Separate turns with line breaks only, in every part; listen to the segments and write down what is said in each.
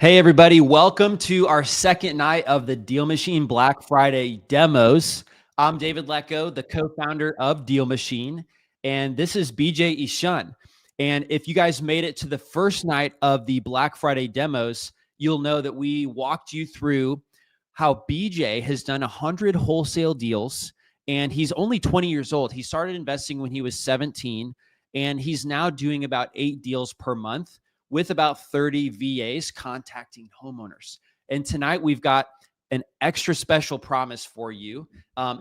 Hey, everybody. Welcome to our second night of the DealMachine Black Friday demos. I'm David Lecko, the co-founder of DealMachine, and this is BJ Ishun. And if you guys made it to the first night of the Black Friday demos, you'll know that we walked you through how BJ has done 100 wholesale deals, and he's only 20 years old. He started investing when he was 17, and he's now doing about 8 deals per month with about 30 VAs contacting homeowners. And tonight we've got an extra special promise for you.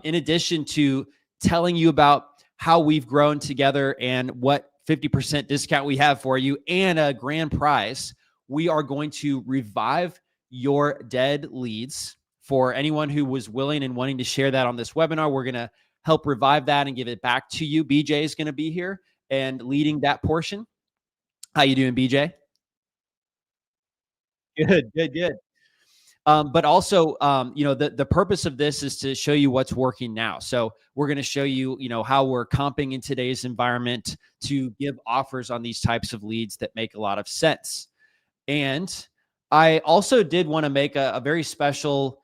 In addition to telling you about how we've grown together and what 50% discount we have for you and a grand prize, we are going to revive your dead leads. For anyone who was willing and wanting to share that on this webinar, we're going to help revive that and give it back to you. BJ is going to be here and leading that portion. How you doing, BJ? Good. But also, the purpose of this is to show you what's working now. So we're going to show you, how we're comping in today's environment to give offers on these types of leads that make a lot of sense. And I also did want to make a very special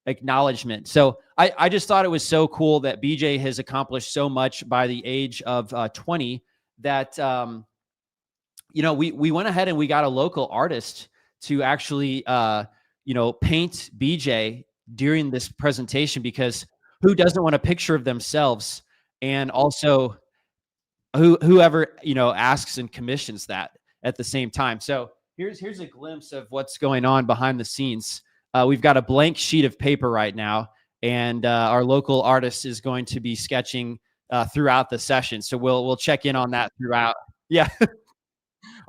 acknowledgement. So I just thought it was so cool that BJ has accomplished so much by the age of 20 that we went ahead and we got a local artist to actually, paint BJ during this presentation, because who doesn't want a picture of themselves? And also whoever, asks and commissions that at the same time. So here's a glimpse of what's going on behind the scenes. We've got a blank sheet of paper right now, and our local artist is going to be sketching throughout the session. So we'll check in on that throughout. Yeah.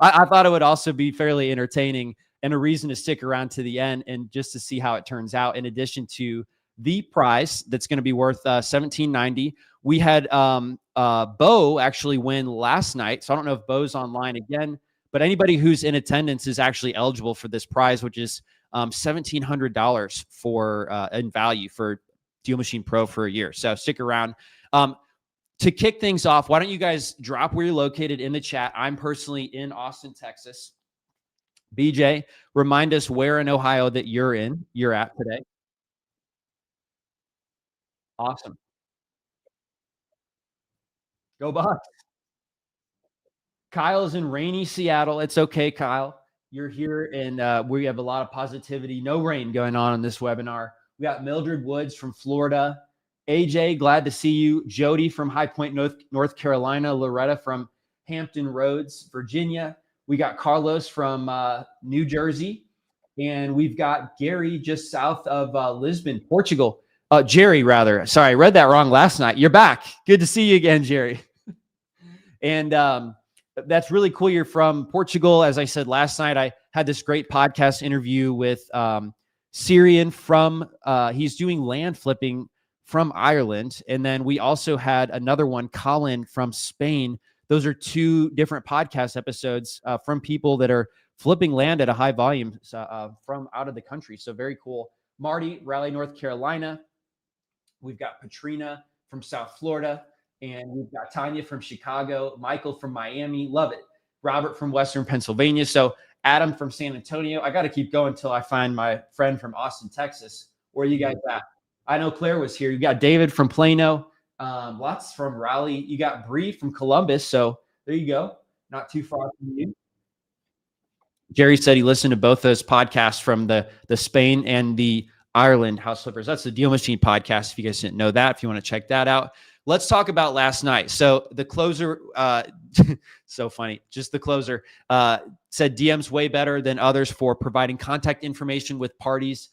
I thought it would also be fairly entertaining and a reason to stick around to the end and just to see how it turns out. In addition to the prize that's going to be worth $17.90, we had Bo actually win last night. So I don't know if Bo's online again, but anybody who's in attendance is actually eligible for this prize, which is $1,700 for in value for DealMachine Pro for a year. So stick around. To kick things off, why don't you guys drop where you're located in the chat? I'm personally in Austin, Texas. BJ, remind us where in Ohio that you're at today. Awesome. Go Bucks. Kyle's in rainy Seattle. It's okay, Kyle. You're here, and we have a lot of positivity. No rain going on this webinar. We got Mildred Woods from Florida. AJ, glad to see you. Jody from High Point, North Carolina. Loretta from Hampton Roads, Virginia. We got Carlos from New Jersey. And we've got Gary just south of Lisbon, Portugal. Jerry, rather. Sorry, I read that wrong last night. You're back. Good to see you again, Jerry. And that's really cool. You're from Portugal. As I said last night, I had this great podcast interview with Syrian from, he's doing land flipping from Ireland. And then we also had another one, Colin from Spain. Those are 2 different podcast episodes from people that are flipping land at a high volume from out of the country. So very cool. Marty, Raleigh, North Carolina. We've got Katrina from South Florida. And we've got Tanya from Chicago, Michael from Miami. Love it. Robert from Western Pennsylvania. So Adam from San Antonio. I got to keep going until I find my friend from Austin, Texas. Where are you guys at? I know Claire was here. You got David from Plano, lots from Raleigh. You got Bree from Columbus. So there you go. Not too far from you. Jerry said he listened to both those podcasts from the Spain and the Ireland House Flippers. That's the DealMachine podcast. If you guys didn't know that, if you want to check that out. Let's talk about last night. So the closer, so funny, just the closer said DM's way better than others for providing contact information with parties,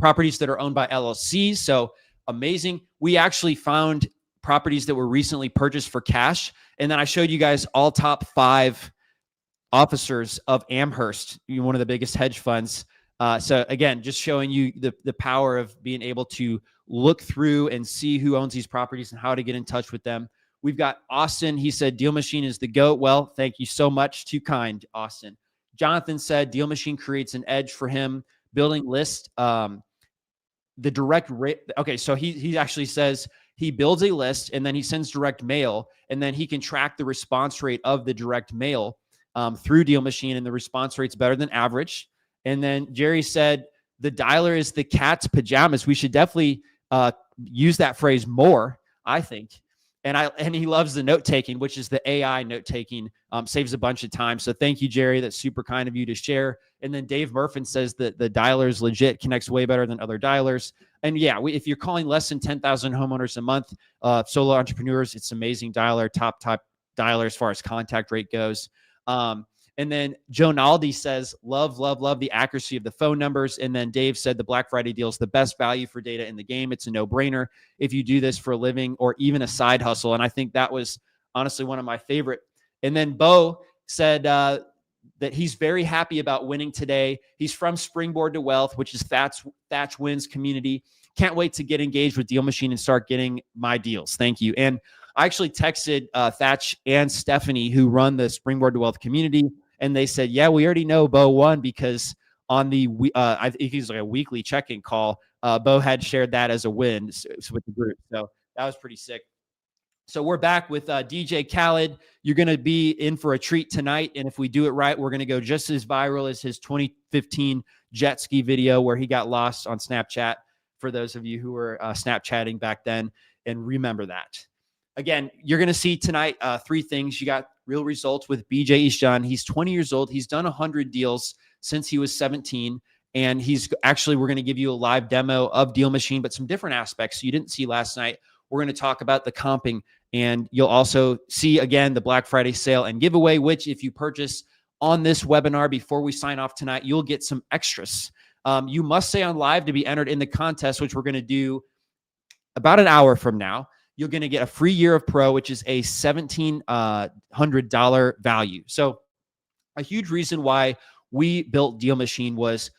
properties that are owned by LLCs. So amazing. We actually found properties that were recently purchased for cash. And then I showed you guys all top 5 officers of Amherst, one of the biggest hedge funds. So again, just showing you the power of being able to look through and see who owns these properties and how to get in touch with them. We've got Austin. He said, DealMachine is the GOAT. Well, thank you so much. Too kind, Austin. Jonathan said, DealMachine creates an edge for him. Building list, the direct rate. Okay, so he actually says he builds a list and then he sends direct mail, and then he can track the response rate of the direct mail through DealMachine, and the response rate's better than average. And then Jerry said, the dialer is the cat's pajamas. We should definitely use that phrase more, I think. And he loves the note taking, which is the AI note taking, saves a bunch of time. So thank you, Jerry. That's super kind of you to share. And then Dave Murfin says that the dialer is legit, connects way better than other dialers. And yeah, if you're calling less than 10,000 homeowners a month, solo entrepreneurs, it's amazing dialer, top dialer as far as contact rate goes. And then Joe Naldi says, love the accuracy of the phone numbers. And then Dave said the Black Friday deal is the best value for data in the game. It's a no-brainer if you do this for a living or even a side hustle. And I think that was honestly one of my favorite. And then Bo said that he's very happy about winning today. He's from Springboard to Wealth, which is Thatch Wins community. Can't wait to get engaged with DealMachine and start getting my deals. Thank you. And I actually texted Thatch and Stephanie, who run the Springboard to Wealth community, and they said, yeah, we already know Bo won because on the, I think it's like a weekly check-in call, Bo had shared that as a win with the group. So that was pretty sick. So we're back with DJ Khaled. You're going to be in for a treat tonight. And if we do it right, we're going to go just as viral as his 2015 jet ski video where he got lost on Snapchat, for those of you who were Snapchatting back then and remember that. Again, you're going to see tonight three things. You got real results with BJ Ishjan. He's 20 years old. He's done 100 deals since he was 17. And he's actually, we're going to give you a live demo of DealMachine, but some different aspects you didn't see last night. We're going to talk about the comping, and you'll also see, again, the Black Friday sale and giveaway, which if you purchase on this webinar before we sign off tonight, you'll get some extras. You must stay on live to be entered in the contest, which we're going to do about an hour from now. You're going to get a free year of Pro, which is a $1,700 value. So a huge reason why we built DealMachine was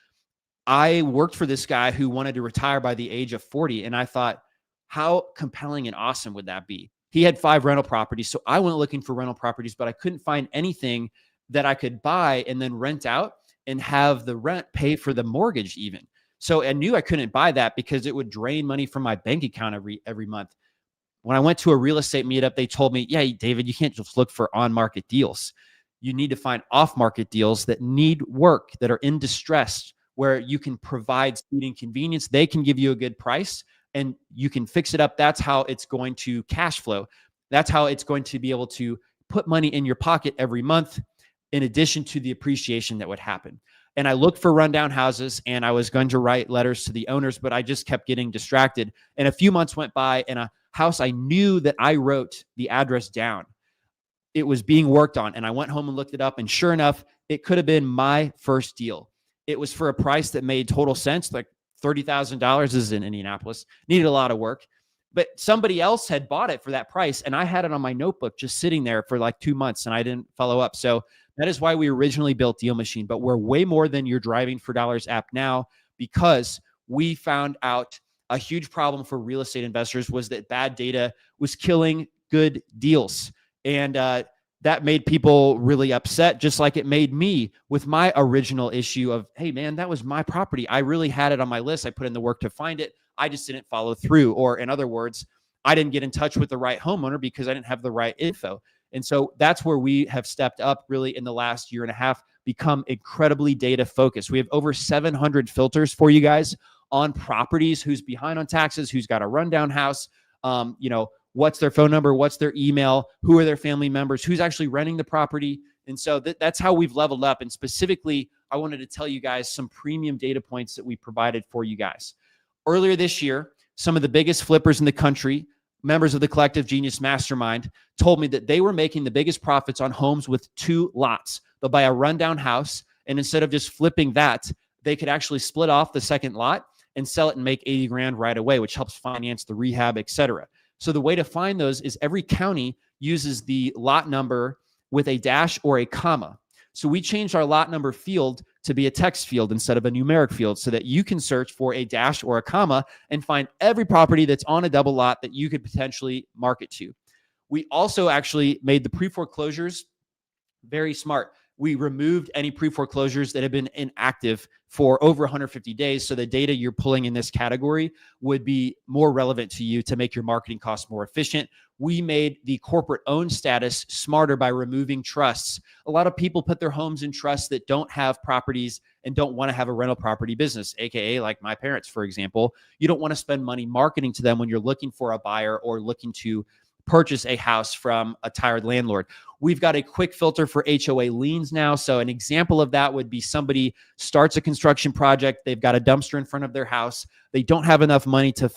I worked for this guy who wanted to retire by the age of 40. And I thought, how compelling and awesome would that be? He had 5 rental properties. So I went looking for rental properties, but I couldn't find anything that I could buy and then rent out and have the rent pay for the mortgage even. So I knew I couldn't buy that because it would drain money from my bank account every month. When I went to a real estate meetup, they told me, yeah, David, you can't just look for on-market deals. You need to find off-market deals that need work, that are in distress, where you can provide speed and convenience. They can give you a good price and you can fix it up. That's how it's going to cash flow. That's how it's going to be able to put money in your pocket every month, in addition to the appreciation that would happen. And I looked for rundown houses and I was going to write letters to the owners, but I just kept getting distracted. And a few months went by and a house I knew that I wrote the address down, it was being worked on. And I went home and looked it up. And sure enough, it could have been my first deal. It was for a price that made total sense. Like $30,000 is in Indianapolis, needed a lot of work, but somebody else had bought it for that price. And I had it on my notebook, just sitting there for like 2 months and I didn't follow up. So that is why we originally built DealMachine, but we're way more than your Driving for Dollars app now, because we found out a huge problem for real estate investors was that bad data was killing good deals. And that made people really upset, just like it made me with my original issue of, hey, man, that was my property. I really had it on my list. I put in the work to find it. I just didn't follow through. Or in other words, I didn't get in touch with the right homeowner because I didn't have the right info. And so that's where we have stepped up really in the last year and a half, become incredibly data focused. We have over 700 filters for you guys on properties, who's behind on taxes, who's got a rundown house, what's their phone number, what's their email, who are their family members, who's actually renting the property. And so that's how we've leveled up. And specifically, I wanted to tell you guys some premium data points that we provided for you guys. Earlier this year, some of the biggest flippers in the country, members of the Collective Genius Mastermind, told me that they were making the biggest profits on homes with 2 lots. They'll buy a rundown house, and instead of just flipping that, they could actually split off the second lot and sell it and make 80 grand right away, which helps finance the rehab, et cetera. So the way to find those is every county uses the lot number with a dash or a comma. So we changed our lot number field to be a text field instead of a numeric field so that you can search for a dash or a comma and find every property that's on a double lot that you could potentially market to. We also actually made the pre-foreclosures very smart. We removed any pre-foreclosures that have been inactive for over 150 days. So the data you're pulling in this category would be more relevant to you to make your marketing costs more efficient. We made the corporate owned status smarter by removing trusts. A lot of people put their homes in trusts that don't have properties and don't want to have a rental property business, AKA like my parents, for example. You don't want to spend money marketing to them when you're looking for a buyer or looking to purchase a house from a tired landlord. We've got a quick filter for HOA liens now. So an example of that would be somebody starts a construction project. They've got a dumpster in front of their house. They don't have enough money to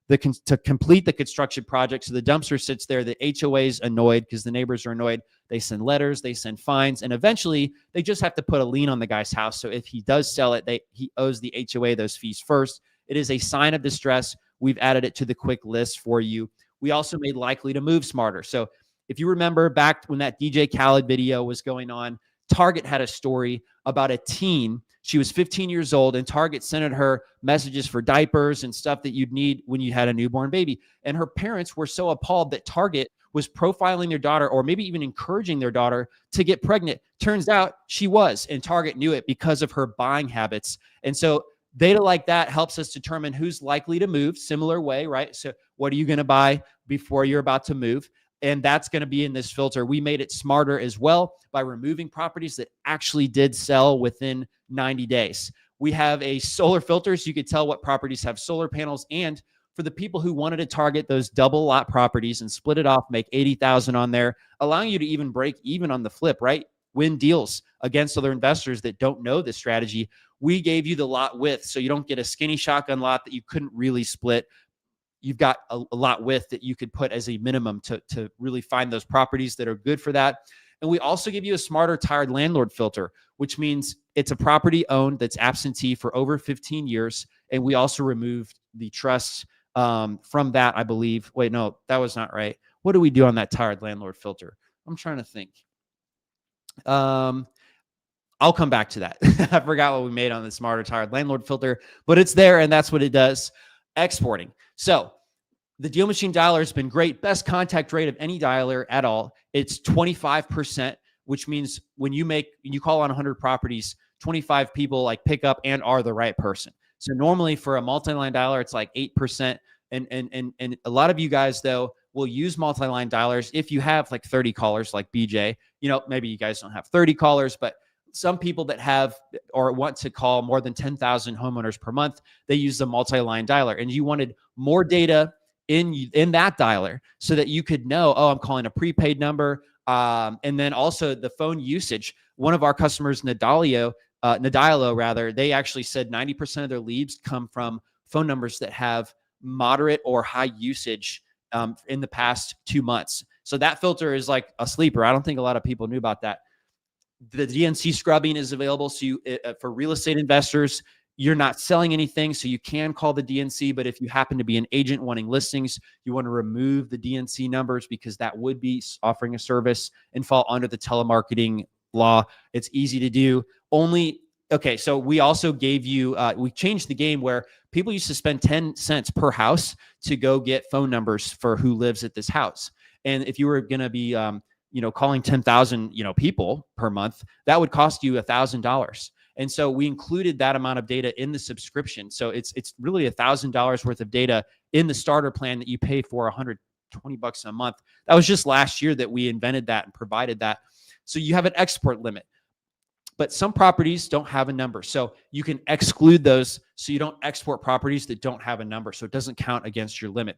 to complete the construction project. So the dumpster sits there. The HOA is annoyed because the neighbors are annoyed. They send letters, they send fines, and eventually they just have to put a lien on the guy's house. So if he does sell it, he owes the HOA those fees first. It is a sign of distress. We've added it to the quick list for you. We also made likely to move smarter. So if you remember back when that DJ Khaled video was going on, Target had a story about a teen. She was 15 years old, and Target sent her messages for diapers and stuff that you'd need when you had a newborn baby. And her parents were so appalled that Target was profiling their daughter, or maybe even encouraging their daughter to get pregnant. Turns out she was, and Target knew it because of her buying habits. And so data like that helps us determine who's likely to move, similar way, right? So what are you going to buy before you're about to move? And that's going to be in this filter. We made it smarter as well by removing properties that actually did sell within 90 days. We have a solar filter, so you could tell what properties have solar panels. And for the people who wanted to target those double lot properties and split it off, make 80,000 on there, allowing you to even break even on the flip, right? Win deals against other investors that don't know this strategy. We gave you the lot width, so you don't get a skinny shotgun lot that you couldn't really split. You've got a lot width that you could put as a minimum to really find those properties that are good for that. And we also give you a smarter tired landlord filter, which means it's a property owned that's absentee for over 15 years. And we also removed the trusts from that, I believe. Wait, no, that was not right. What do we do on that tired landlord filter? I'm trying to think. I'll come back to that. I forgot what we made on the smarter tired landlord filter, but it's there and that's what it does. Exporting. So the DealMachine dialer has been great. Best contact rate of any dialer at all. It's 25%, which means when you call on 100 properties, 25 people like pick up and are the right person. So normally for a multi-line dialer, it's like 8%. And a lot of you guys though will use multi-line dialers if you have like 30 callers like BJ. You know, maybe you guys don't have 30 callers, but some people that have or want to call more than 10,000 homeowners per month, they use the multi-line dialer. And you wanted more data in that dialer so that you could know, oh, I'm calling a prepaid number. And then also the phone usage. One of our customers, Nadilo, they actually said 90% of their leads come from phone numbers that have moderate or high usage in the past 2 months. So that filter is like a sleeper. I don't think a lot of people knew about that. The DNC scrubbing is available. So for real estate investors, you're not selling anything, so you can call the DNC. But if you happen to be an agent wanting listings, you want to remove the DNC numbers because that would be offering a service and fall under the telemarketing law. It's easy to do. Okay, so we also gave you, we changed the game where people used to spend 10 cents per house to go get phone numbers for who lives at this house. And if you were going to be, calling 10,000, people per month, that would cost you $1,000. And so we included that amount of data in the subscription. So it's really $1,000 worth of data in the starter plan that you pay for $120 a month. That was just last year that we invented that and provided that. So you have an export limit, but some properties don't have a number. So you can exclude those so you don't export properties that don't have a number. So it doesn't count against your limit.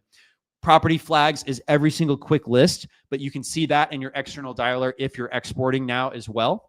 Property flags is every single quick list, but you can see that in your external dialer if you're exporting now as well.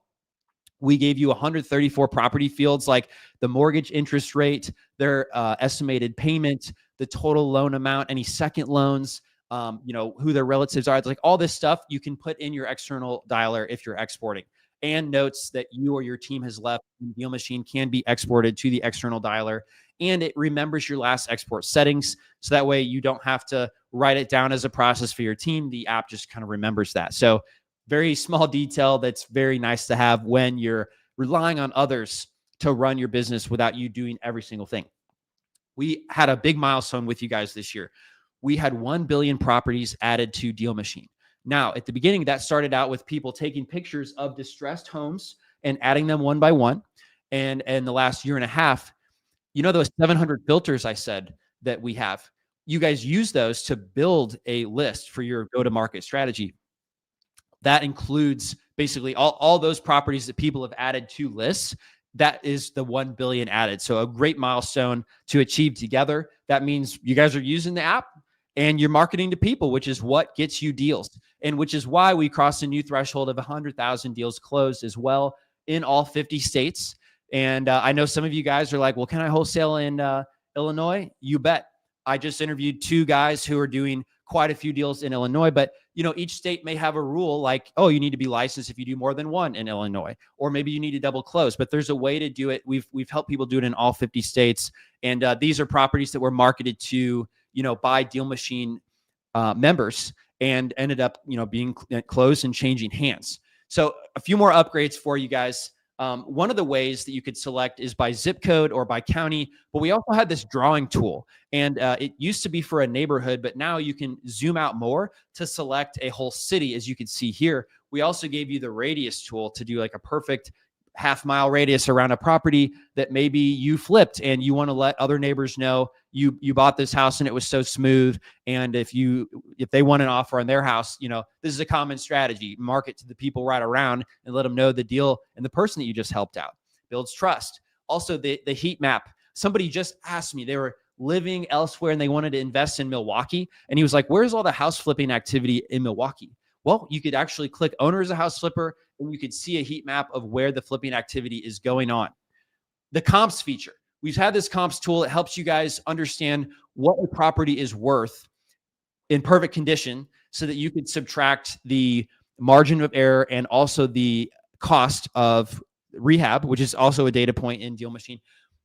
We gave you 134 property fields like the mortgage interest rate, their estimated payment, the total loan amount, any second loans, who their relatives are. It's like all this stuff you can put in your external dialer if you're exporting. And notes that you or your team has left in DealMachine can be exported to the external dialer. And it remembers your last export settings. So that way you don't have to write it down as a process for your team. The app just kind of remembers that. So very small detail that's very nice to have when you're relying on others to run your business without you doing every single thing. We had a big milestone with you guys this year. We had 1 billion properties added to DealMachine. Now, at the beginning, that started out with people taking pictures of distressed homes and adding them one by one. And in the last year and a half, those 700 filters I said that we have, you guys use those to build a list for your go-to-market strategy. That includes basically all those properties that people have added to lists. That is the 1 billion added. So a great milestone to achieve together. That means you guys are using the app and you're marketing to people, which is what gets you deals. And which is why we crossed a new threshold of 100,000 deals closed as well in all 50 states. And I know some of you guys are like, well, can I wholesale in Illinois? You bet. I just interviewed 2 guys who are doing quite a few deals in Illinois, but each state may have a rule like, oh, you need to be licensed if you do more than one in Illinois, or maybe you need to double close, but there's a way to do it. We've helped people do it in all 50 states. And these are properties that were marketed to, by DealMachine members and ended up, being closed and changing hands. So a few more upgrades for you guys. One of the ways that you could select is by zip code or by county, but we also had this drawing tool, and it used to be for a neighborhood, but now you can zoom out more to select a whole city, as you can see here. We also gave you the radius tool to do like a perfect half-mile radius around a property that maybe you flipped and you want to let other neighbors know you bought this house and it was so smooth. And if they want an offer on their house, this is a common strategy. Market to the people right around and let them know the deal and the person that you just helped out. Builds trust. Also, the heat map. Somebody just asked me, they were living elsewhere and they wanted to invest in Milwaukee. And he was like, where's all the house flipping activity in Milwaukee? Well, you could actually click owner as a house flipper and you could see a heat map of where the flipping activity is going on. The comps feature. We've had this comps tool. It helps you guys understand what a property is worth in perfect condition so that you could subtract the margin of error and also the cost of rehab, which is also a data point in DealMachine.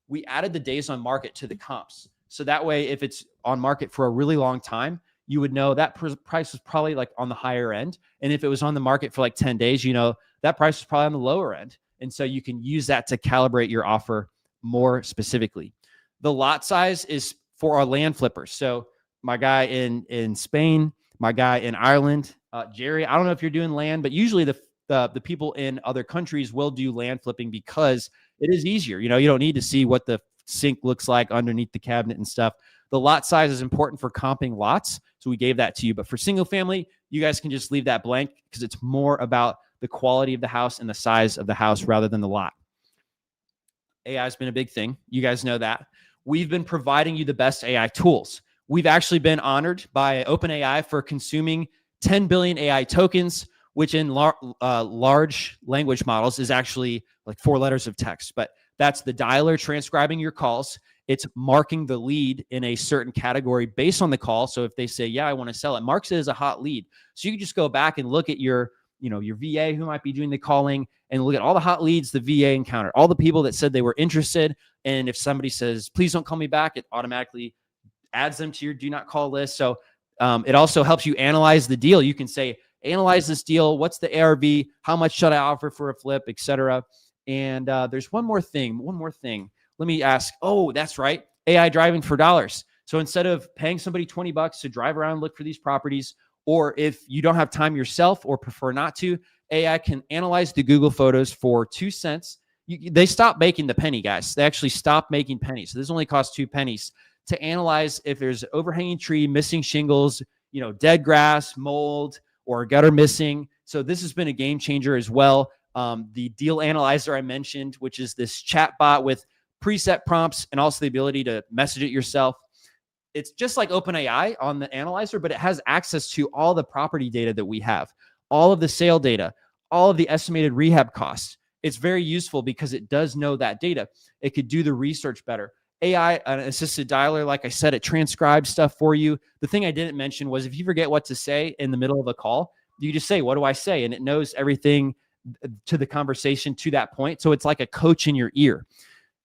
We added the days on market to the comps. So that way, if it's on market for a really long time, you would know that price was probably like on the higher end. And if it was on the market for like 10 days, that price was probably on the lower end. And so you can use that to calibrate your offer more specifically. The lot size is for our land flippers. So my guy in Spain, my guy in Ireland, Jerry, I don't know if you're doing land, but usually the people in other countries will do land flipping because it is easier. You don't need to see what the sink looks like underneath the cabinet and stuff. The lot size is important for comping lots. So we gave that to you. But for single family, you guys can just leave that blank because it's more about the quality of the house and the size of the house rather than the lot. AI has been a big thing. You guys know that. We've been providing you the best AI tools. We've actually been honored by OpenAI for consuming 10 billion AI tokens, which in large language models is actually like 4 letters of text. But that's the dialer transcribing your calls. It's marking the lead in a certain category based on the call. So if they say, yeah, I want to sell it, marks it as a hot lead. So you can just go back and look at your VA who might be doing the calling and look at all the hot leads the VA encountered, all the people that said they were interested. And if somebody says, please don't call me back, it automatically adds them to your do not call list. So it also helps you analyze the deal. You can say, analyze this deal. What's the ARV? How much should I offer for a flip, etc. And there's one more thing. Let me ask. Oh, that's right. AI driving for dollars. So instead of paying somebody $20 to drive around and look for these properties, or if you don't have time yourself or prefer not to, AI can analyze the Google photos for 2 cents. They stopped making the penny, guys. They actually stopped making pennies. So this only costs 2 pennies to analyze if there's an overhanging tree, missing shingles, dead grass, mold, or a gutter missing. So this has been a game changer as well. The deal analyzer I mentioned, which is this chat bot with preset prompts and also the ability to message it yourself. It's just like OpenAI on the analyzer, but it has access to all the property data that we have, all of the sale data, all of the estimated rehab costs. It's very useful because it does know that data. It could do the research better. AI, an assisted dialer, like I said, it transcribes stuff for you. The thing I didn't mention was if you forget what to say in the middle of a call, you just say, what do I say? And it knows everything to the conversation to that point. So it's like a coach in your ear.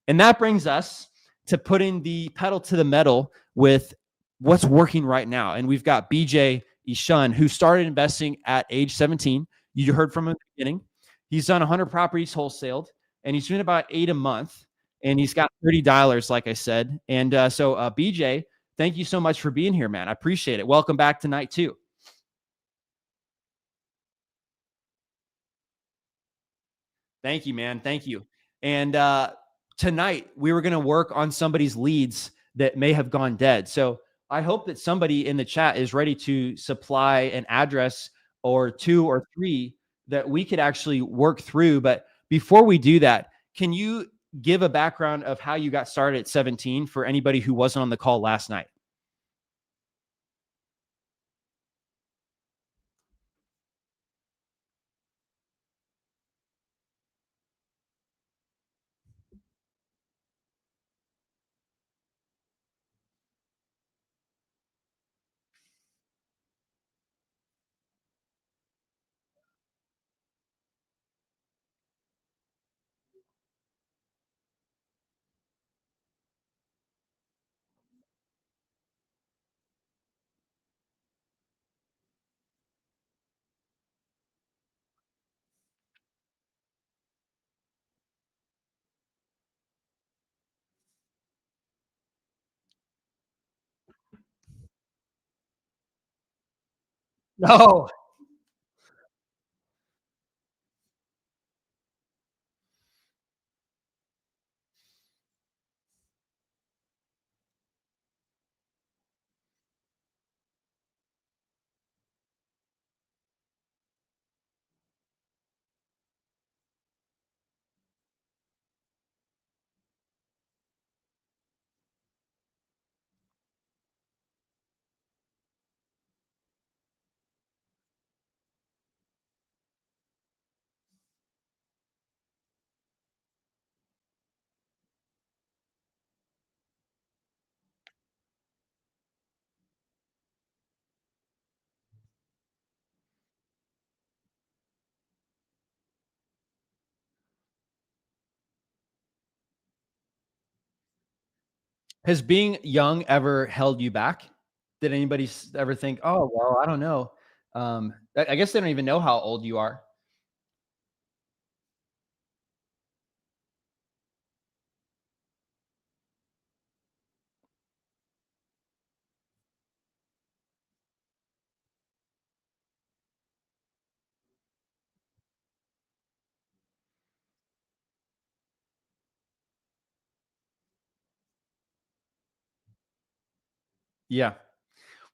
And that brings us to putting the pedal to the metal with what's working right now. And we've got BJ Ishun, who started investing at age 17. You heard from him at the beginning. He's done 100 properties wholesaled, and he's doing about 8 a month. And he's got 30 dialers, like I said. And so BJ, thank you so much for being here, man. I appreciate it. Welcome back to night 2. Thank you, man. Thank you. And tonight we were going to work on somebody's leads that may have gone dead. So I hope that somebody in the chat is ready to supply an address or two or three that we could actually work through. But before we do that, can you give a background of how you got started at 17 for anybody who wasn't on the call last night? No. Has being young ever held you back? Did anybody ever think, "Oh, well, I don't know." I guess they don't even know how old you are. Yeah.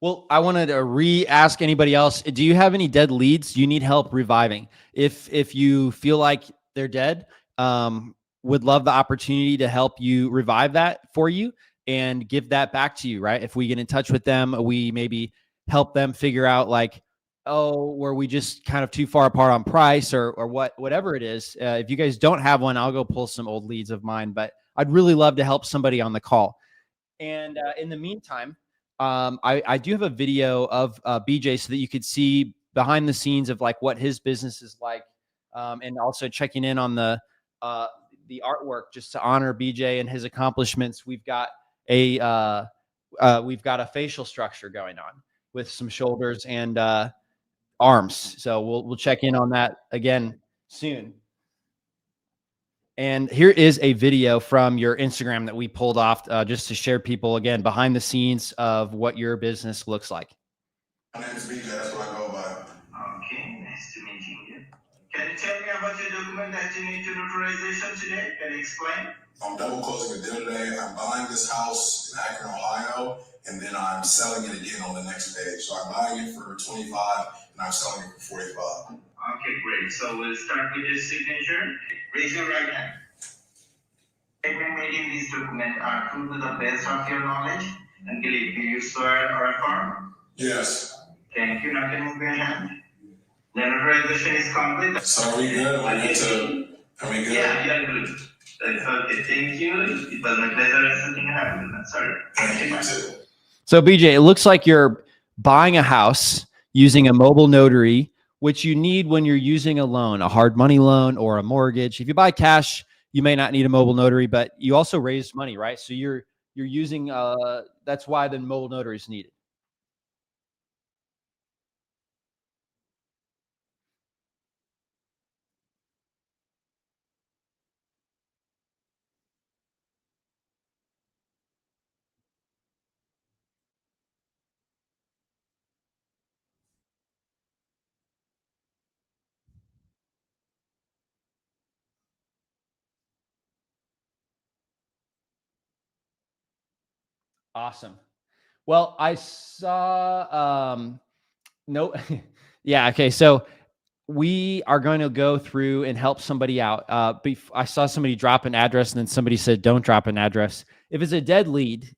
Well, I wanted to re-ask anybody else. Do you have any dead leads you need help reviving? If you feel like they're dead, would love the opportunity to help you revive that for you and give that back to you, right? If we get in touch with them, we maybe help them figure out like, oh, were we just kind of too far apart on price or whatever it is. If you guys don't have one, I'll go pull some old leads of mine, but I'd really love to help somebody on the call. And in the meantime, I do have a video of BJ so that you could see behind the scenes of like what his business is like, and also checking in on uh, the artwork just to honor BJ and his accomplishments. We've got a facial structure going on with some shoulders and arms. So we'll check in on that again soon. And here is a video from your Instagram that we pulled off just to share people again behind the scenes of what your business looks like. My name is BJ. That's what I go by. Okay, nice to meet you. Can you tell me about your document that you need to notarization today? Can you explain? I'm double closing a deal today. I'm buying this house in Akron, Ohio, and then I'm selling it again on the next page. So I'm buying it for 25 and I'm selling it for 45. Okay, great. So we'll start with your signature. Raise your right hand. Statement made in this document are true to the best of your knowledge and belief. Do you swear or affirm? Yes. Thank you. Now can you move your hand? The notarization is complete. So are we good? Are we good? Yeah, you're good. That's okay. Thank you. It was my pleasure assisting you. Sorry. Thank you too. So BJ, it looks like you're buying a house using a mobile notary, which you need when you're using a loan, a hard money loan or a mortgage. If you buy cash, you may not need a mobile notary, but you also raised money, right? So you're using that's why the mobile notary is needed. Awesome. Well, I saw no yeah, okay. So we are going to go through and help somebody out. I saw somebody drop an address and then somebody said, don't drop an address. If it's a dead lead,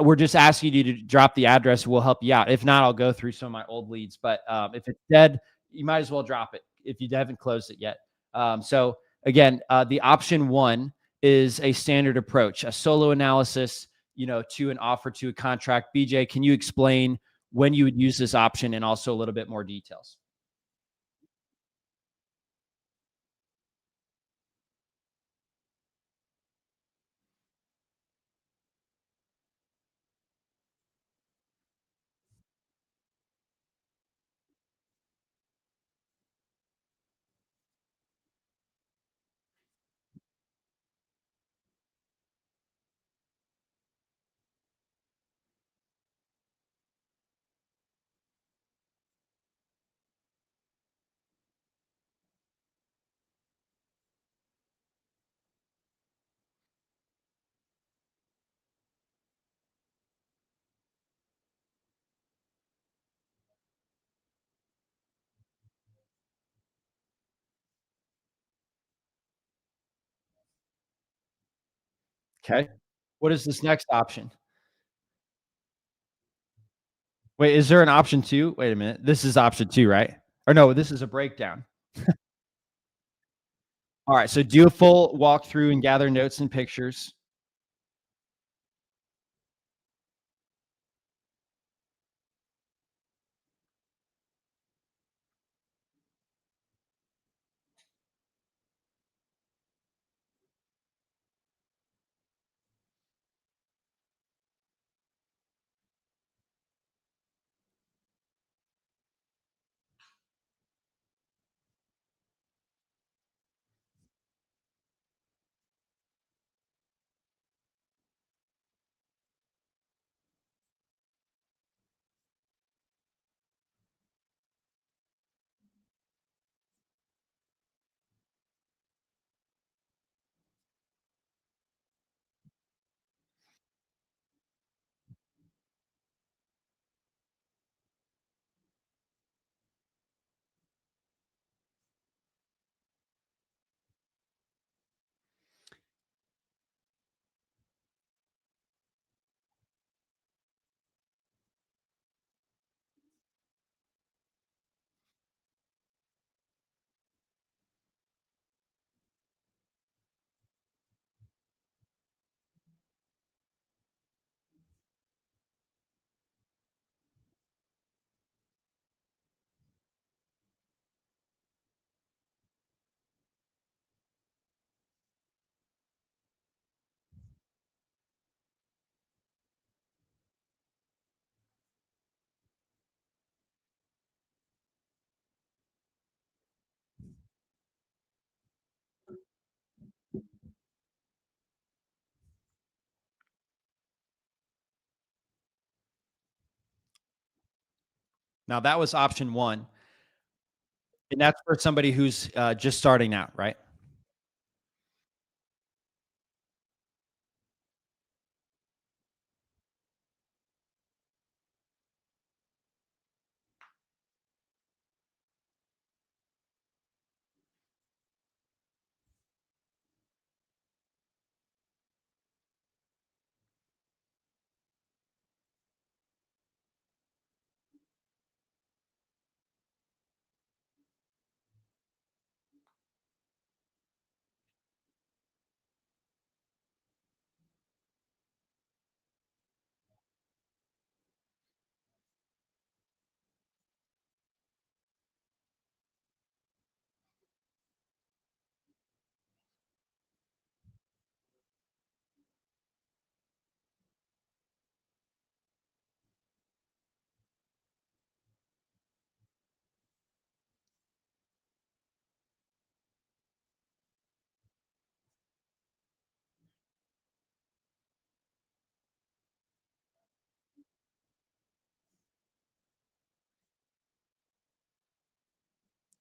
we're just asking you to drop the address. We'll help you out. If not, I'll go through some of my old leads. But if it's dead, you might as well drop it if you haven't closed it yet. So again, the option one is a standard approach, a solo analysis, to an offer to a contract. BJ, can you explain when you would use this option and also a little bit more details? Okay. What is this next option? Wait, is there an option two? Wait a minute. This is option two, right? Or no, this is a breakdown. All right. So do a full walkthrough and gather notes and pictures. Now that was option one, and that's for somebody who's just starting out, right?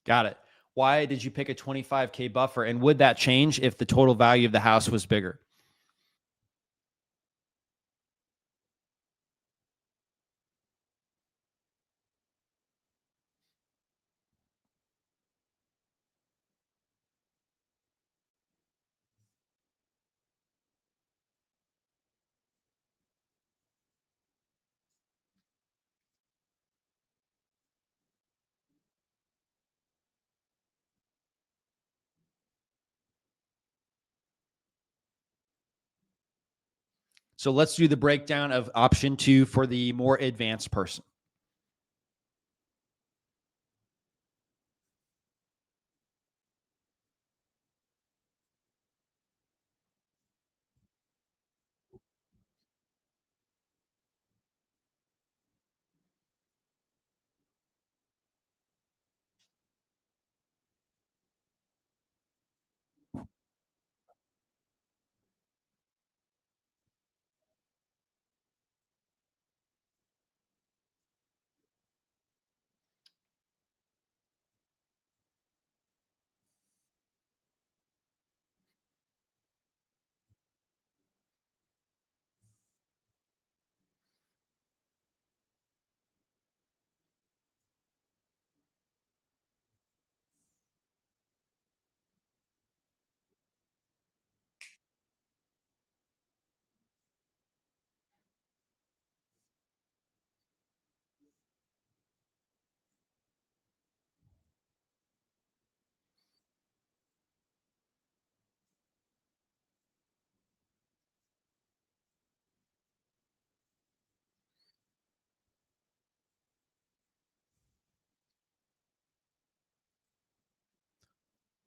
Got it. Why did you pick a 25K buffer, and would that change if the total value of the house was bigger? So let's do the breakdown of option 2 for the more advanced person.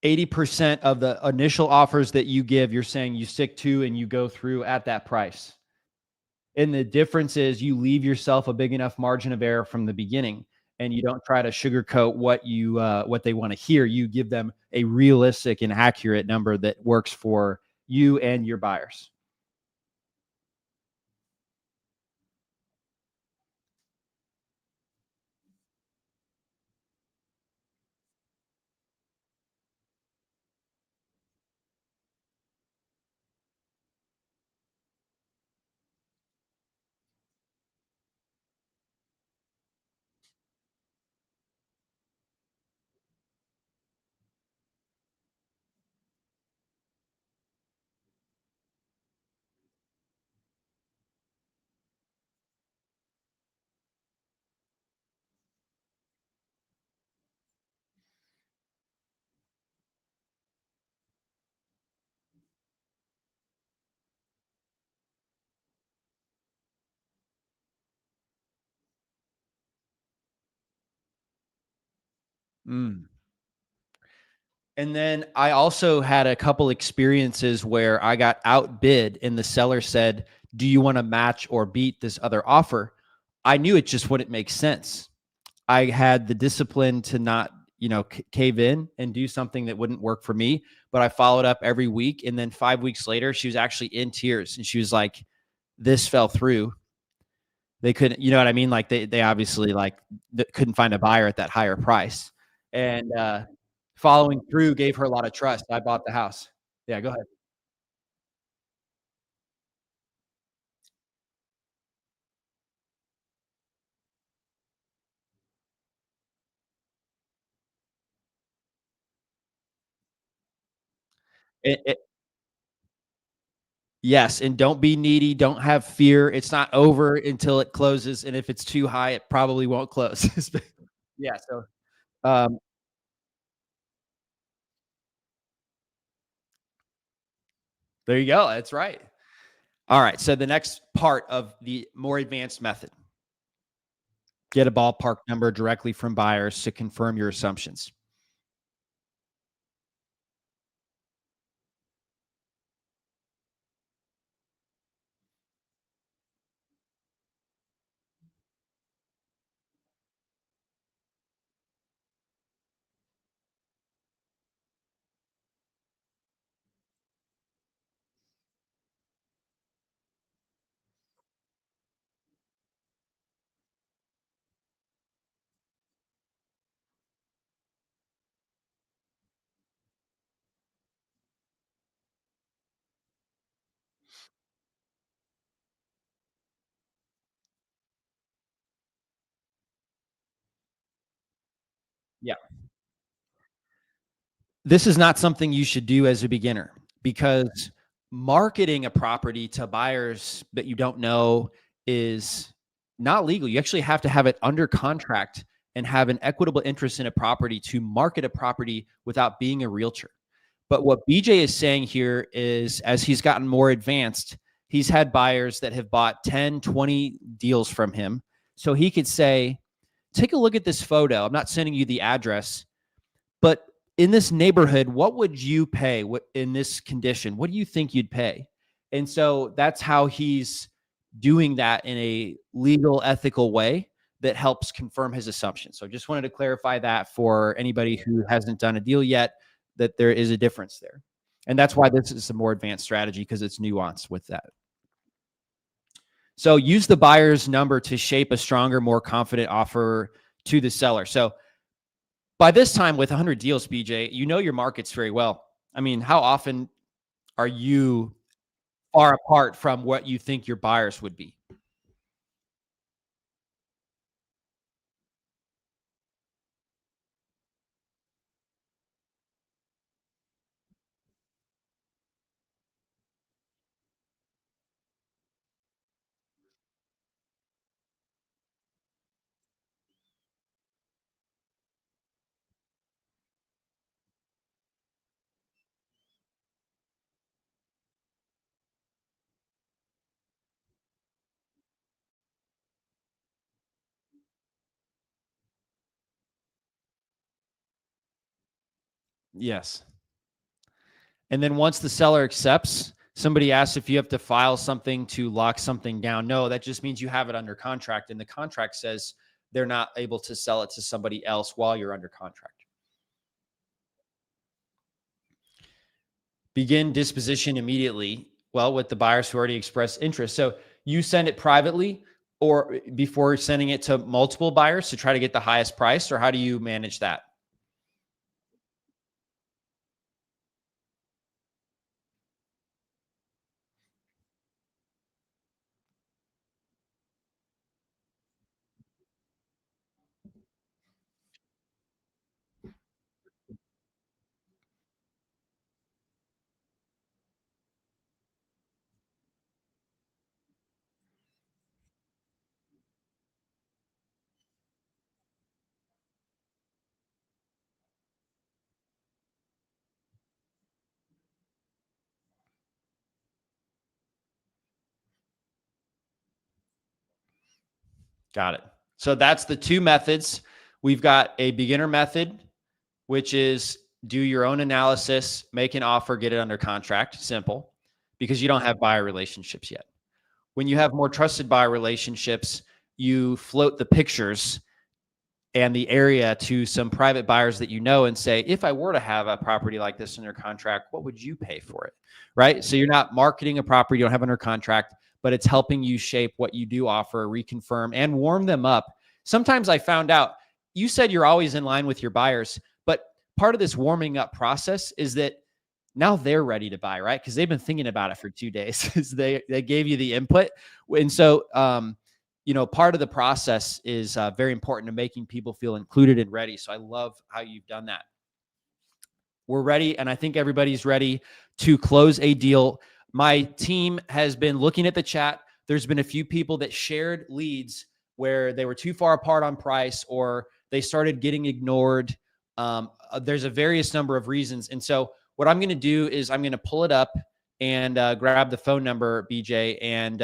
%80 of the initial offers that you give, you're saying you stick to and you go through at that price. And the difference is you leave yourself a big enough margin of error from the beginning, and you don't try to sugarcoat what they want to hear. You give them a realistic and accurate number that works for you and your buyers. Mm. And then I also had a couple experiences where I got outbid and the seller said, "Do you want to match or beat this other offer?" I knew it just wouldn't make sense. I had the discipline to not, cave in and do something that wouldn't work for me, but I followed up every week, and then 5 weeks later, she was actually in tears, and she was like, "This fell through." They couldn't, you know what I mean? Like, they obviously, like, couldn't find a buyer at that higher price, and, following through gave her a lot of trust. I bought the house. Yeah, go ahead. It Yes, and don't be needy, don't have fear. It's not over until it closes, and if it's too high, it probably won't close. Yeah, so, um, there you go, that's right. All right, so the next part of the more advanced method, get a ballpark number directly from buyers to confirm your assumptions. Yeah. This is not something you should do as a beginner because marketing a property to buyers that you don't know is not legal. You actually have to have it under contract and have an equitable interest in a property to market a property without being a realtor. But what BJ is saying here is, as he's gotten more advanced, he's had buyers that have bought 10, 20 deals from him. So he could say, take a look at this photo. I'm not sending you the address, but in this neighborhood, what would you pay in this condition? What do you think you'd pay? And so that's how he's doing that in a legal, ethical way that helps confirm his assumption. So just wanted to clarify that for anybody who hasn't done a deal yet, that there is a difference there. And that's why this is a more advanced strategy, because it's nuanced with that. So use the buyer's number to shape a stronger, more confident offer to the seller. So by this time with 100 deals, BJ, you know your markets very well. I mean, how often are you far apart from what you think your buyers would be? Yes. And then once the seller accepts, somebody asks if you have to file something to lock something down. No, that just means you have it under contract. And the contract says they're not able to sell it to somebody else while you're under contract. Begin disposition immediately. Well, with the buyers who already expressed interest. So you send it privately or before sending it to multiple buyers to try to get the highest price, or how do you manage that? Got it. So that's the two methods. We've got a beginner method, which is do your own analysis, make an offer, get it under contract. Simple, because you don't have buyer relationships yet. When you have more trusted buyer relationships, you float the pictures and the area to some private buyers that you know and say, if I were to have a property like this under contract, what would you pay for it? Right. So you're not marketing a property you don't have under contract, but it's helping you shape what you do offer, reconfirm, and warm them up. Sometimes I found out you said you're always in line with your buyers, but part of this warming up process is that now they're ready to buy, right? Because they've been thinking about it for 2 days because they gave you the input. And so part of the process is very important to making people feel included and ready. So I love how you've done that. We're ready, and I think everybody's ready to close a deal. My team has been looking at the chat. There's been a few people that shared leads where they were too far apart on price or they started getting ignored. There's a various number of reasons. And so what I'm going to do is I'm going to pull it up and grab the phone number, BJ, and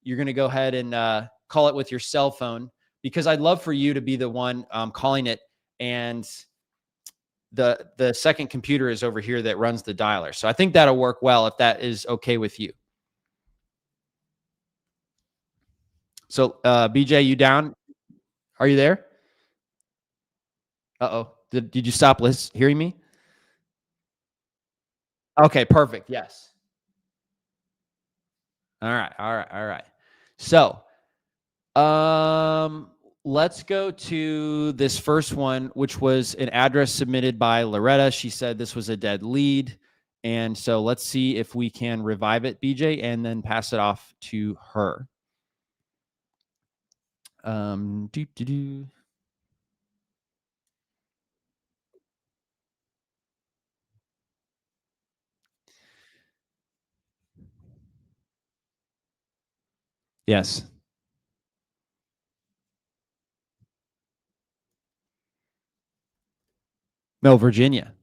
you're going to go ahead and call it with your cell phone, because I'd love for you to be the one calling it, and the second computer is over here that runs the dialer. So I think that'll work well if that is okay with you. So BJ, you down? Are you there? Uh-oh. Did you stop hearing me? Okay, perfect. Yes. All right. All right. All right. So let's go to this first one, which was an address submitted by Loretta. She said this was a dead lead. And so let's see if we can revive it, BJ, and then pass it off to her. Do, do, do. Yes. No, Virginia.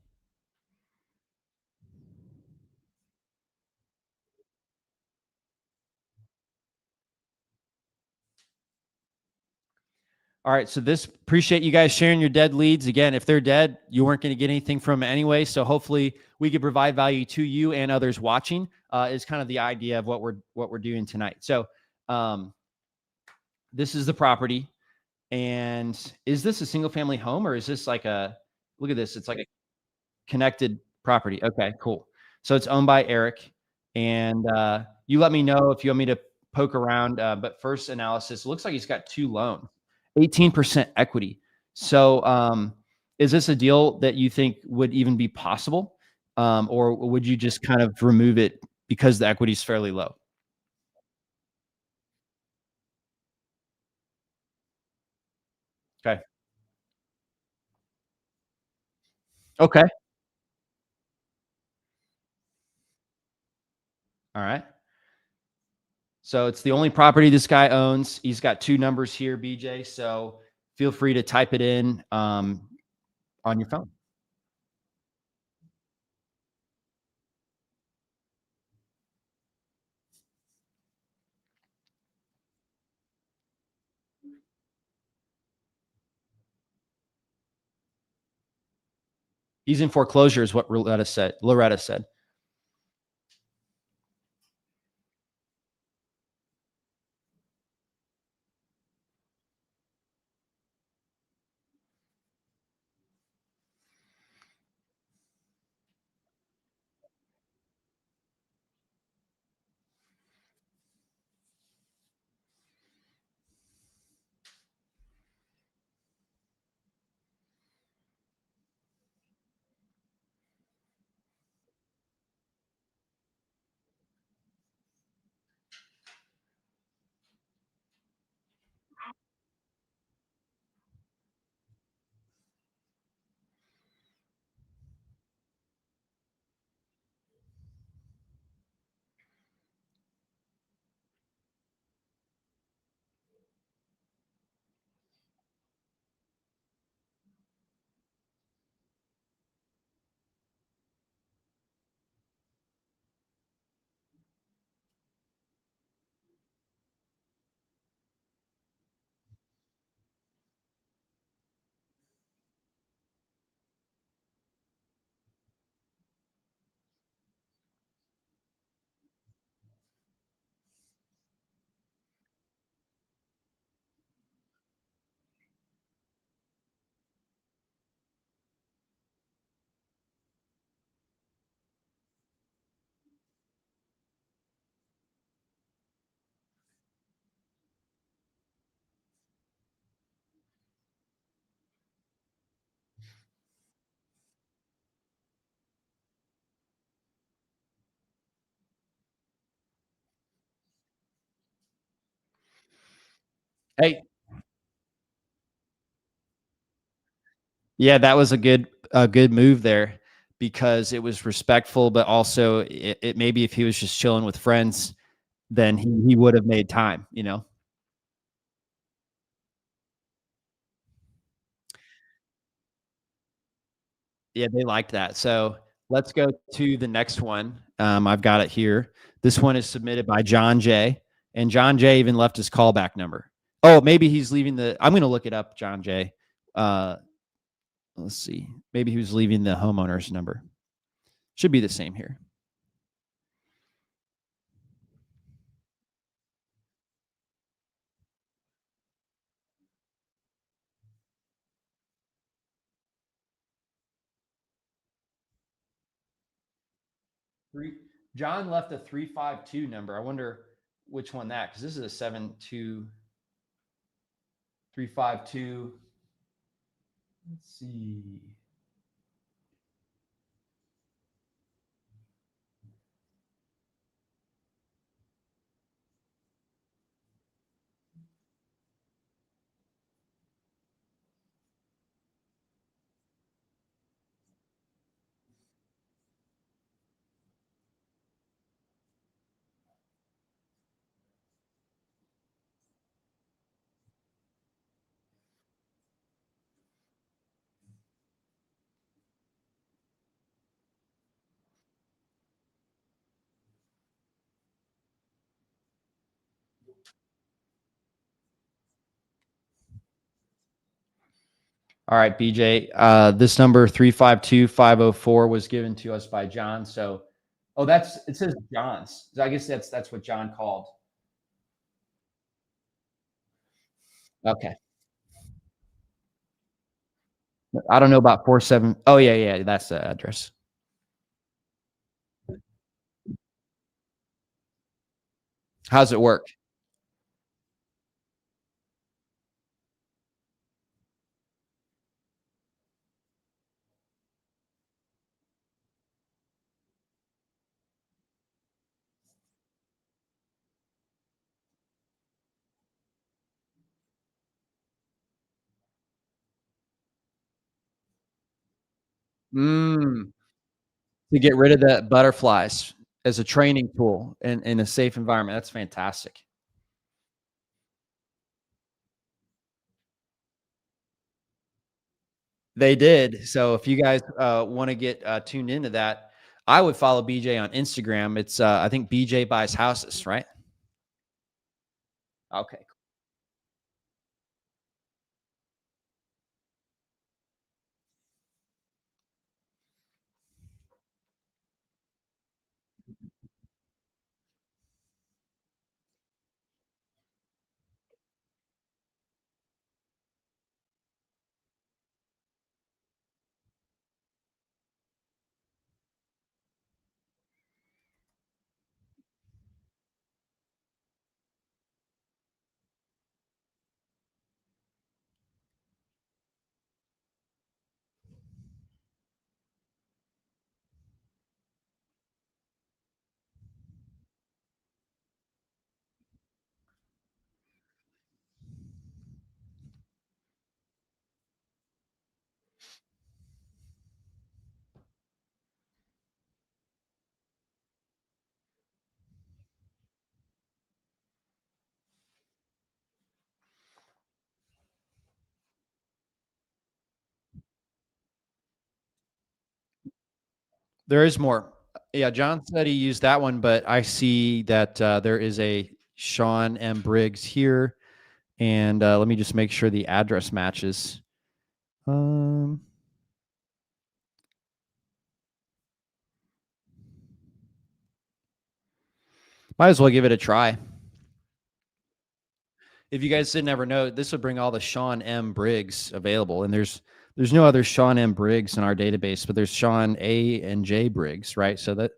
All right. So this appreciate you guys sharing your dead leads. Again, if they're dead, you weren't going to get anything from it anyway. So hopefully we could provide value to you and others watching. Is kind of the idea of what we're doing tonight. So um, this is the property. And is this a single family home or is this like a look at this? It's like a connected property. Okay, cool. So it's owned by Eric. And you let me know if you want me to poke around. But first analysis, it looks like he's got two loans, 18% equity. So is this a deal that you think would even be possible? Or would you just kind of remove it because the equity is fairly low? Okay. Okay. All right. So it's the only property this guy owns. He's got two numbers here, BJ. So feel free to type it in on your phone. He's in foreclosure, is what Loretta said. Hey, yeah, that was a good move there because it was respectful, but also it maybe if he was just chilling with friends, then he would have made time. Yeah, they liked that. So let's go to the next one. I've got it here. This one is submitted by John J. And John J even left his callback number. Oh, maybe he's leaving I'm going to look it up, John J. Uh, let's see. Maybe he was leaving the homeowner's number. Should be the same here. Three. John left a 352 number. I wonder which one that because this is a 72352. Let's see. All right, BJ. This number 352-504 was given to us by John. So, oh, that's it says John's. So I guess that's what John called. Okay. I don't know about 47. Oh, yeah, yeah, that's the address. How's it work? Mm, to get rid of the butterflies as a training tool in a safe environment. That's fantastic. They did. So if you guys want to get tuned into that, I would follow BJ on Instagram. It's I think BJ buys houses, right? Okay. There is more. Yeah, John said he used that one, but I see that there is a Sean M. Briggs here. And let me just make sure the address matches. Um, Might as well give it a try. If you guys didn't ever know, this would bring all the Sean M. Briggs available. And there's no other Sean M. Briggs in our database, but there's Sean A. and J. Briggs, right? So that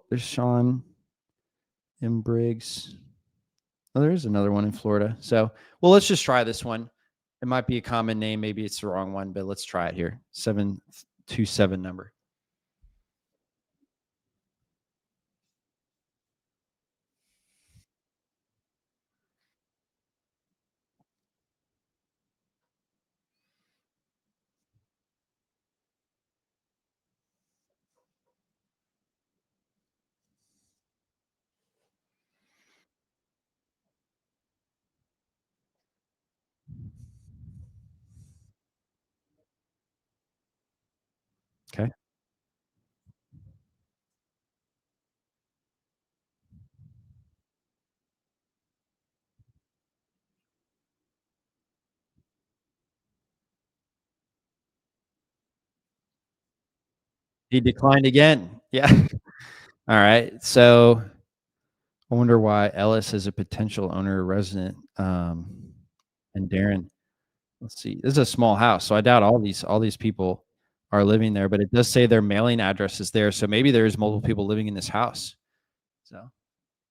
there's Sean M. Briggs. Oh, there is another one in Florida. So, well, let's just try this one. It might be a common name. Maybe it's the wrong one, but let's try it here. 727 number. Okay. He declined again. Yeah. All right. So I wonder why Ellis is a potential owner resident. And Darren, let's see. This is a small house, so I doubt all these people are living there. But it does say their mailing address is there, so maybe there's multiple people living in this house. So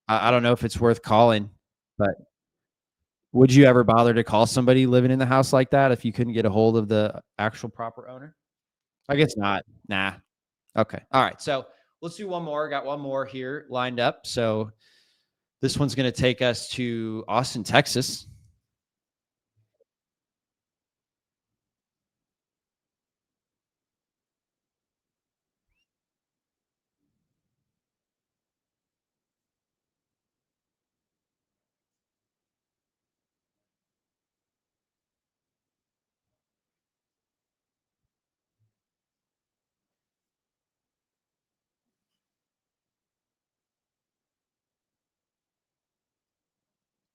I don't know if it's worth calling, but would you ever bother to call somebody living in the house like that if you couldn't get a hold of the actual proper owner? I guess not. Nah. Okay. All right. So let's do one more. Got one more here lined up. So this one's going to take us to Austin, Texas.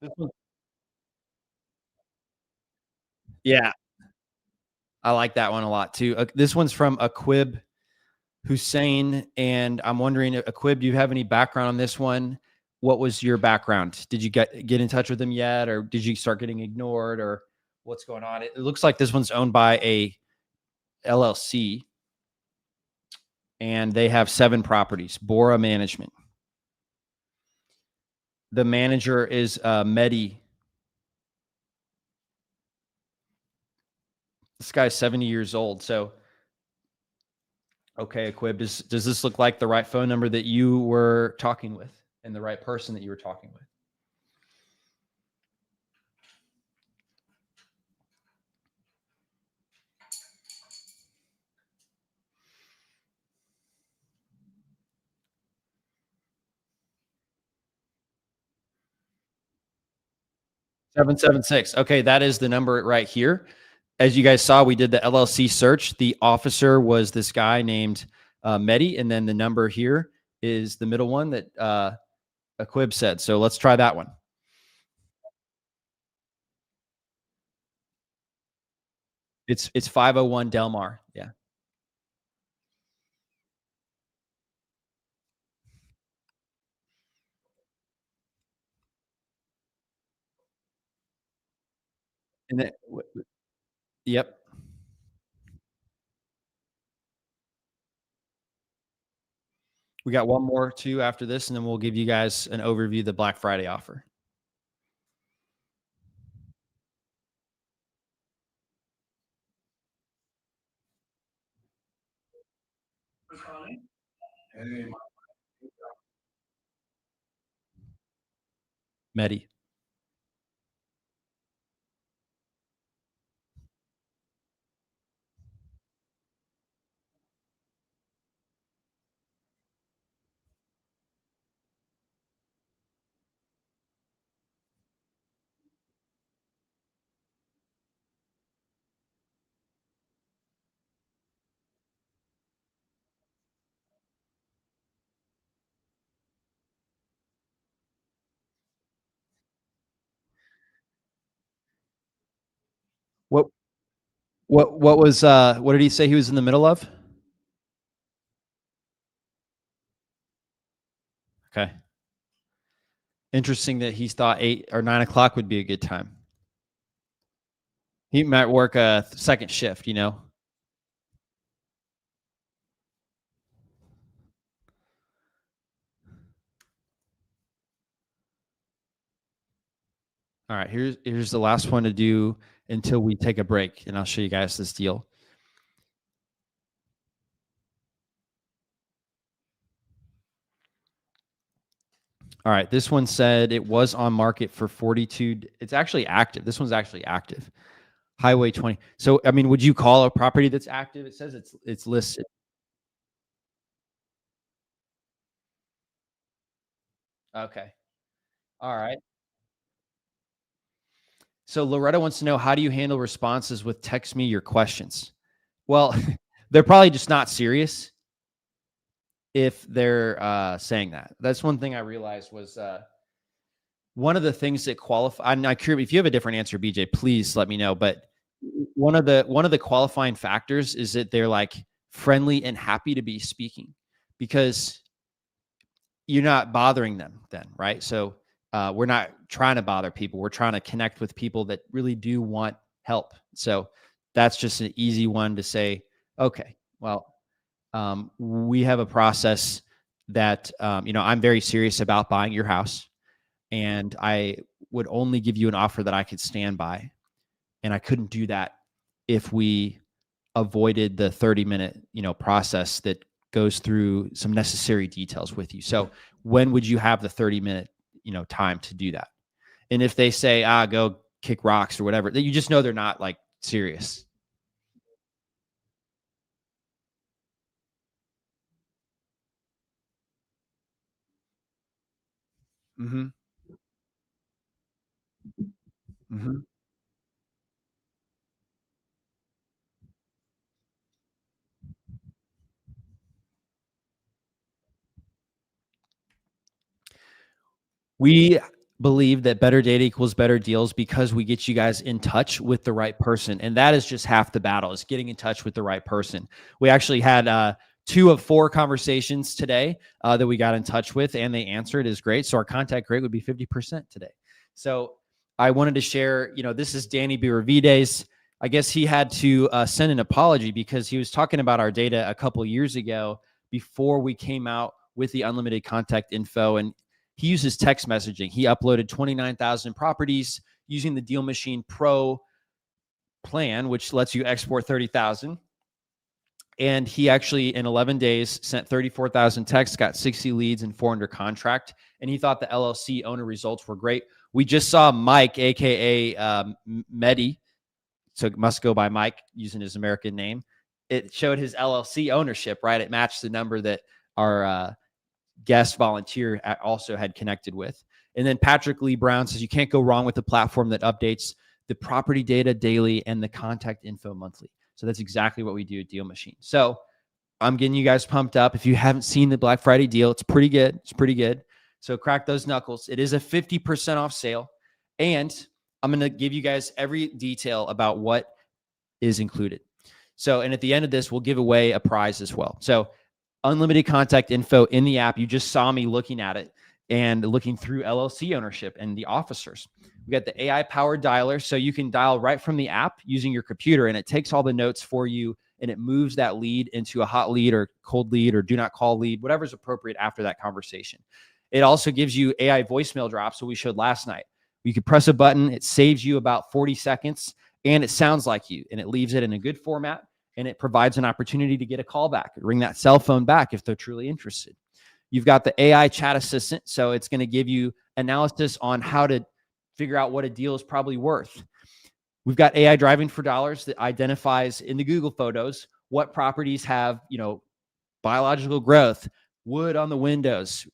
This one, yeah. I like that one a lot too. This one's from Aquib Hussein, and I'm wondering, Aquib, do you have any background on this one? What was your background? Did you get in touch with them yet, or did you start getting ignored, or what's going on? It looks like this one's owned by a LLC, and they have 7 properties. Bora Management. The manager is Mehdi. This guy's 70 years old. So, okay, Aquib, does this look like the right phone number that you were talking with, and the right person that you were talking with? 776. Okay, that is the number right here. As you guys saw, we did the LLC search. The officer was this guy named Mehdi, and then the number here is the middle one that Aquib said. So let's try that one. It's 501 Delmar. Yeah. And then, yep. We got one more too after this, and then we'll give you guys an overview of the Black Friday offer. Mehdi. What what did he say he was in the middle of? Okay. Interesting that he thought 8 or 9 o'clock would be a good time. He might work a second shift, you know. All right, here's the last one to do until we take a break, and I'll show you guys this deal. All right, this one said it was on market for 42. It's actually active. This one's actually active. Highway 20. So, I mean, would you call a property that's active? It says it's listed. Okay. All right. So Loretta wants to know, how do you handle responses with text me your questions? Well, they're probably just not serious if they're saying that. That's one thing I realized was one of the things that qualify. I'm not curious if you have a different answer, BJ. Please let me know. But one of the qualifying factors is that they're like friendly and happy to be speaking, because you're not bothering them then, right? So we're not trying to bother people. We're trying to connect with people that really do want help. So that's just an easy one to say, okay, well, we have a process that, I'm very serious about buying your house, and I would only give you an offer that I could stand by. And I couldn't do that if we avoided the 30-minute, process that goes through some necessary details with you. So when would you have the 30-minute, time to do that? And if they say, go kick rocks or whatever, you just know they're not like serious. Mm-hmm. Mm-hmm. We believe that better data equals better deals because we get you guys in touch with the right person. And that is just half the battle, is getting in touch with the right person. We actually had 2 of 4 conversations today that we got in touch with, and they answered. Is great. So our contact rate would be 50% today. So I wanted to share, this is Danny Benavides. I guess he had to send an apology because he was talking about our data a couple years ago before we came out with the unlimited contact info. And he uses text messaging. He uploaded 29,000 properties using the DealMachine Pro plan, which lets you export 30,000. And he actually, in 11 days, sent 34,000 texts, got 60 leads and 4 under contract. And he thought the LLC owner results were great. We just saw Mike, AKA Medi, so it must go by Mike using his American name. It showed his LLC ownership, right? It matched the number that our guest volunteer also had connected with. And then Patrick Lee Brown says you can't go wrong with the platform that updates the property data daily and the contact info monthly. So that's exactly what we do at DealMachine. So I'm getting you guys pumped up. If you haven't seen the Black Friday deal, it's pretty good. It's pretty good. So crack those knuckles. It is a 50% off sale. And I'm going to give you guys every detail about what is included. So, and at the end of this, we'll give away a prize as well. So unlimited contact info in the app. You just saw me looking at it and looking through LLC ownership and the officers. We got the AI powered dialer. So you can dial right from the app using your computer, and it takes all the notes for you and it moves that lead into a hot lead or cold lead or do not call lead, whatever's appropriate after that conversation. It also gives you AI voicemail drops. So we showed last night. You could press a button. It saves you about 40 seconds and it sounds like you, and it leaves it in a good format. And it provides an opportunity to get a call back, ring that cell phone back if they're truly interested. You've got the AI chat assistant. So it's going to give you analysis on how to figure out what a deal is probably worth. We've got AI driving for dollars that identifies in the Google photos what properties have, biological growth, wood on the windows,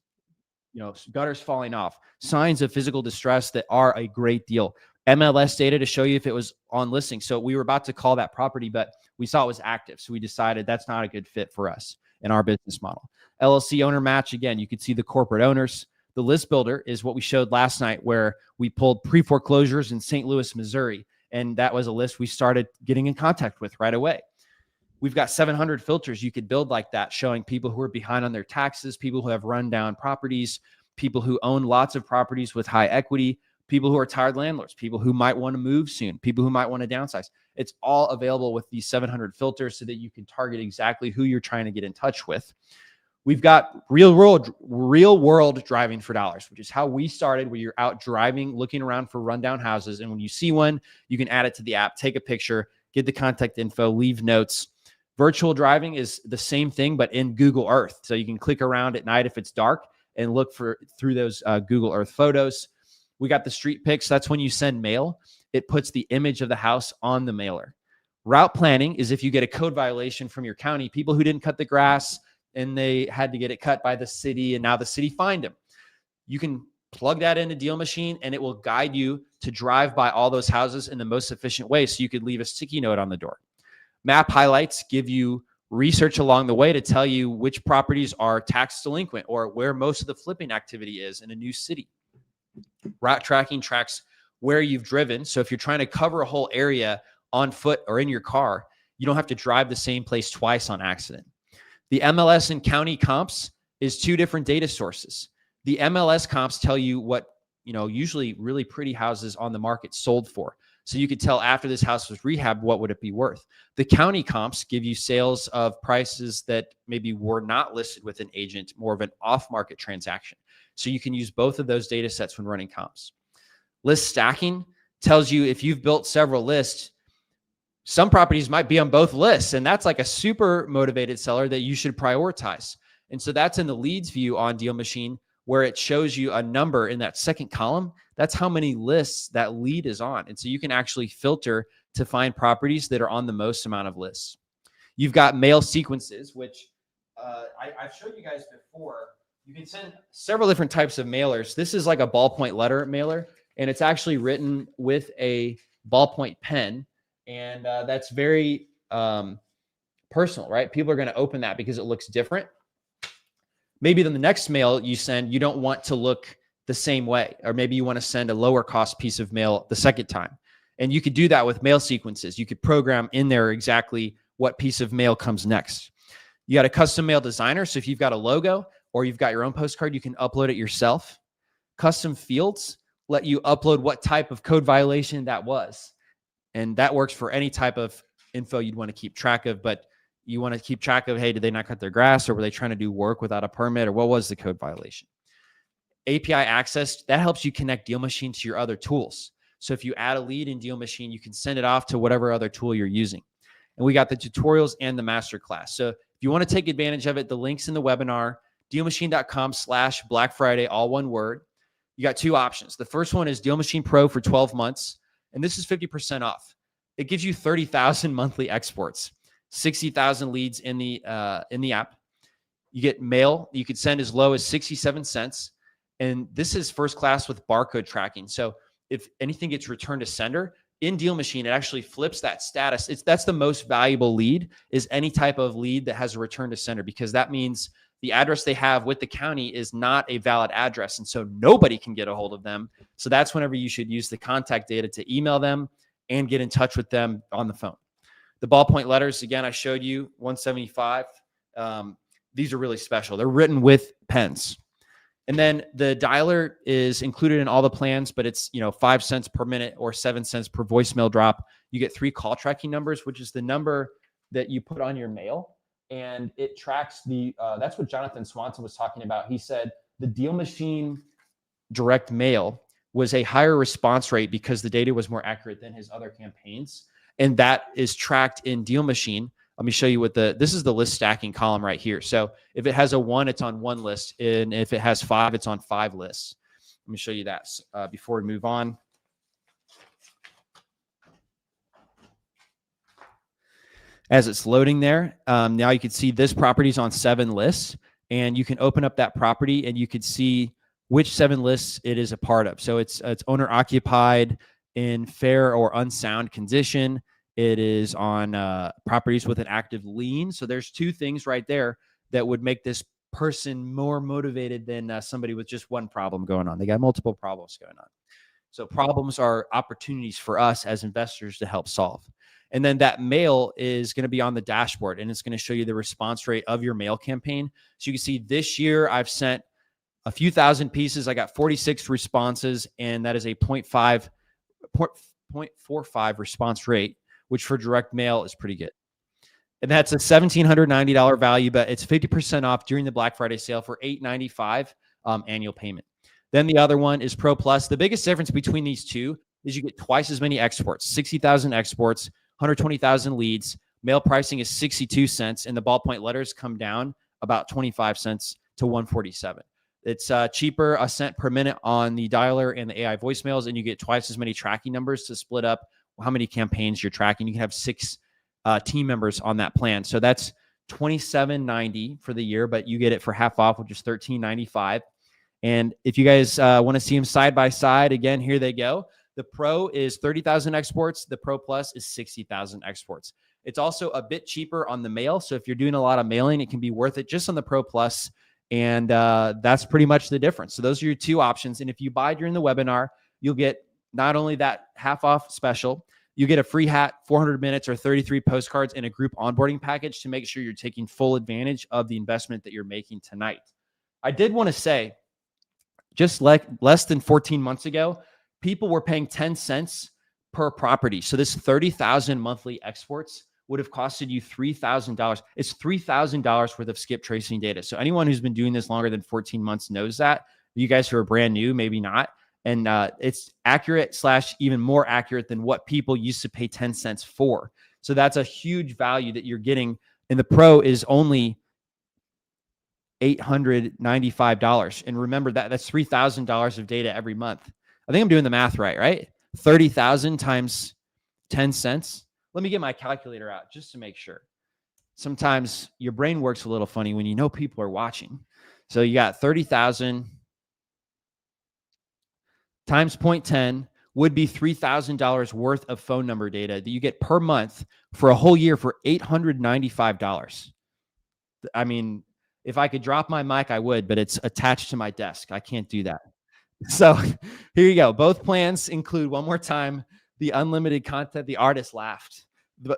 gutters falling off, signs of physical distress that are a great deal. MLS data to show you if it was on listing. So we were about to call that property, but we saw it was active. So we decided that's not a good fit for us in our business model. LLC owner match. Again, you could see the corporate owners. The list builder is what we showed last night, where we pulled pre-foreclosures in St. Louis, Missouri. And that was a list we started getting in contact with right away. We've got 700 filters you could build like that, showing people who are behind on their taxes, people who have run down properties, people who own lots of properties with high equity, people who are tired landlords, people who might want to move soon, people who might want to downsize. It's all available with these 700 filters so that you can target exactly who you're trying to get in touch with. We've got real world driving for dollars, which is how we started, where you're out driving, looking around for rundown houses. And when you see one, you can add it to the app, take a picture, get the contact info, leave notes. Virtual driving is the same thing, but in Google Earth. So you can click around at night if it's dark and look through those Google Earth photos. We got the street pics. That's when you send mail. It puts the image of the house on the mailer. Route planning is if you get a code violation from your county, people who didn't cut the grass and they had to get it cut by the city, and now the city fined them. You can plug that into DealMachine and it will guide you to drive by all those houses in the most efficient way. So you could leave a sticky note on the door. Map highlights give you research along the way to tell you which properties are tax delinquent or where most of the flipping activity is in a new city. Route tracking tracks where you've driven. So if you're trying to cover a whole area on foot or in your car, you don't have to drive the same place twice on accident. The MLS and county comps is 2 different data sources. The MLS comps tell you what, usually really pretty houses on the market sold for. So you could tell after this house was rehabbed, what would it be worth? The county comps give you sales of prices that maybe were not listed with an agent, more of an off-market transaction. So you can use both of those data sets when running comps. List stacking tells you if you've built several lists, some properties might be on both lists. And that's like a super motivated seller that you should prioritize. And so that's in the leads view on DealMachine, where it shows you a number in that second column. That's how many lists that lead is on. And so you can actually filter to find properties that are on the most amount of lists. You've got mail sequences, which I've showed you guys before. You can send several different types of mailers. This is like a ballpoint letter mailer, and it's actually written with a ballpoint pen. And that's very personal, right? People are going to open that because it looks different. Maybe then the next mail you send, you don't want to look the same way, or maybe you want to send a lower cost piece of mail the second time. And you could do that with mail sequences. You could program in there exactly what piece of mail comes next. You got a custom mail designer. So if you've got a logo or you've got your own postcard, you can upload it yourself. Custom fields let you upload what type of code violation that was. And that works for any type of info you'd want to keep track of, but you want to keep track of, hey, did they not cut their grass, or were they trying to do work without a permit, or what was the code violation? API access, that helps you connect DealMachine to your other tools. So if you add a lead in DealMachine, you can send it off to whatever other tool you're using. And we got the tutorials and the masterclass. So if you want to take advantage of it, the link's in the webinar, DealMachine.com/Black Friday, all one word. You got two options. The first one is DealMachine Pro for 12 months, and this is 50% off. It gives you 30,000 monthly exports, 60,000 leads in the app. You get mail. You could send as low as 67 cents. And this is first class with barcode tracking. So if anything gets returned to sender, in DealMachine, it actually flips that status. That's the most valuable lead, is any type of lead that has a return to sender, because that means the address they have with the county is not a valid address. And so nobody can get a hold of them. So that's whenever you should use the contact data to email them and get in touch with them on the phone. The ballpoint letters, again, I showed you 175. These are really special. They're written with pens. And then the dialer is included in all the plans, but it's 5 cents per minute or 7 cents per voicemail drop. You get 3 call tracking numbers, which is the number that you put on your mail, and it tracks the. That's what Jonathan Swanson was talking about. He said the DealMachine direct mail was a higher response rate because the data was more accurate than his other campaigns, and that is tracked in DealMachine. Let me show you what this is the list stacking column right here. So if it has a 1, it's on 1 list. And if it has 5, it's on 5 lists. Let me show you that before we move on. As it's loading there, now you can see this property is on 7 lists, and you can open up that property and you can see which 7 lists it is a part of. So it's owner occupied, in fair or unsound condition. It is on properties with an active lien. So there's 2 things right there that would make this person more motivated than somebody with just one problem going on. They got multiple problems going on. So problems are opportunities for us as investors to help solve. And then that mail is going to be on the dashboard, and it's going to show you the response rate of your mail campaign. So you can see this year I've sent a few thousand pieces. I got 46 responses, and that is a 0.45 response rate, which for direct mail is pretty good. And that's a $1,790 value, but it's 50% off during the Black Friday sale for $895 annual payment. Then the other one is Pro Plus. The biggest difference between these two is you get twice as many exports, 60,000 exports, 120,000 leads. Mail pricing is 62 cents, and the ballpoint letters come down about 25 cents to 147. It's cheaper, a cent per minute on the dialer and the AI voicemails, and you get twice as many tracking numbers to split up how many campaigns you're tracking. You can have 6 team members on that plan. So that's $27.90 for the year, but you get it for half off, which is $13.95. And if you guys want to see them side by side, again, here they go. The Pro is 30,000 exports. The Pro Plus is 60,000 exports. It's also a bit cheaper on the mail. So if you're doing a lot of mailing, it can be worth it just on the Pro Plus. And that's pretty much the difference. So those are your 2 options. And if you buy during the webinar, you'll get not only that half off special, you get a free hat, 400 minutes or 33 postcards, and a group onboarding package to make sure you're taking full advantage of the investment that you're making tonight. I did want to say, just like less than 14 months ago, people were paying 10 cents per property. So this 30,000 monthly exports would have costed you $3,000. It's $3,000 worth of skip tracing data. So anyone who's been doing this longer than 14 months knows that. You guys who are brand new, maybe not. And it's accurate / even more accurate than what people used to pay 10 cents for. So that's a huge value that you're getting. And the Pro is only $895. And remember that's $3,000 of data every month. I think I'm doing the math right? 30,000 times 10 cents. Let me get my calculator out just to make sure. Sometimes your brain works a little funny when you know people are watching. So you got 30,000 times 0.10 would be $3,000 worth of phone number data that you get per month for a whole year for $895. I mean, if I could drop my mic, I would, but it's attached to my desk. I can't do that. So here you go. Both plans include, one more time, the unlimited content. The artist laughed.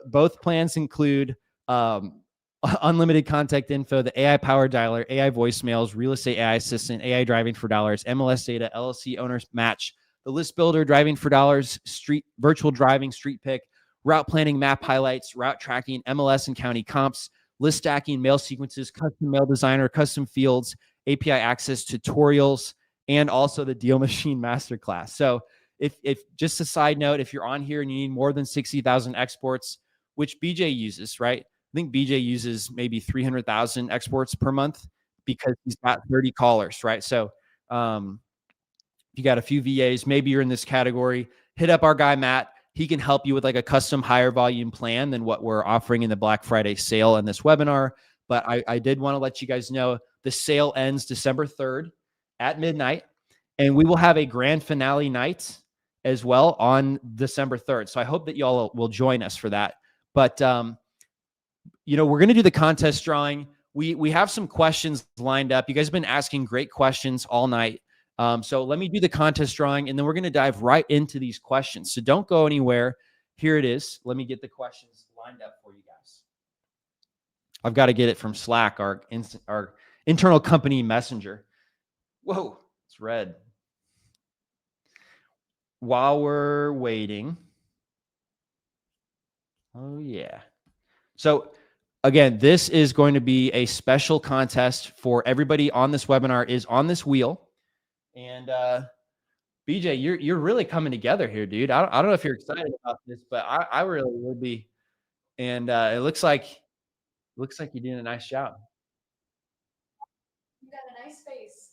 Both plans include unlimited contact info, the AI power dialer, AI voicemails, real estate AI assistant, AI driving for dollars, MLS data, LLC owners match, the list builder, driving for dollars, street virtual driving, street pick, route planning, map highlights, route tracking, MLS and county comps, list stacking, mail sequences, custom mail designer, custom fields, API access, tutorials, and also the DealMachine masterclass. So if just a side note, if you're on here and you need more than 60,000 exports, which BJ uses, right? I think BJ uses maybe 300,000 exports per month because he's got 30 callers, right? So you got a few VAs, maybe you're in this category, hit up our guy, Matt. He can help you with like a custom higher volume plan than what we're offering in the Black Friday sale and this webinar. But I did want to let you guys know the sale ends December 3rd at midnight, and we will have a grand finale night as well on December 3rd. So I hope that y'all will join us for that. But you know, we're going to do the contest drawing. We have some questions lined up. You guys have been asking great questions all night. So let me do the contest drawing, and then we're going to dive right into these questions. So don't go anywhere. Here it is. Let me get the questions lined up for you guys. I've got to get it from Slack, our internal company messenger. Whoa, it's red. While we're waiting. Oh, yeah. So again, this is going to be a special contest for everybody on this webinar is on this wheel. And BJ, you're really coming together here, dude. I don't know if you're excited about this, but I really would be. And it looks like you're doing a nice job.
You got a nice face.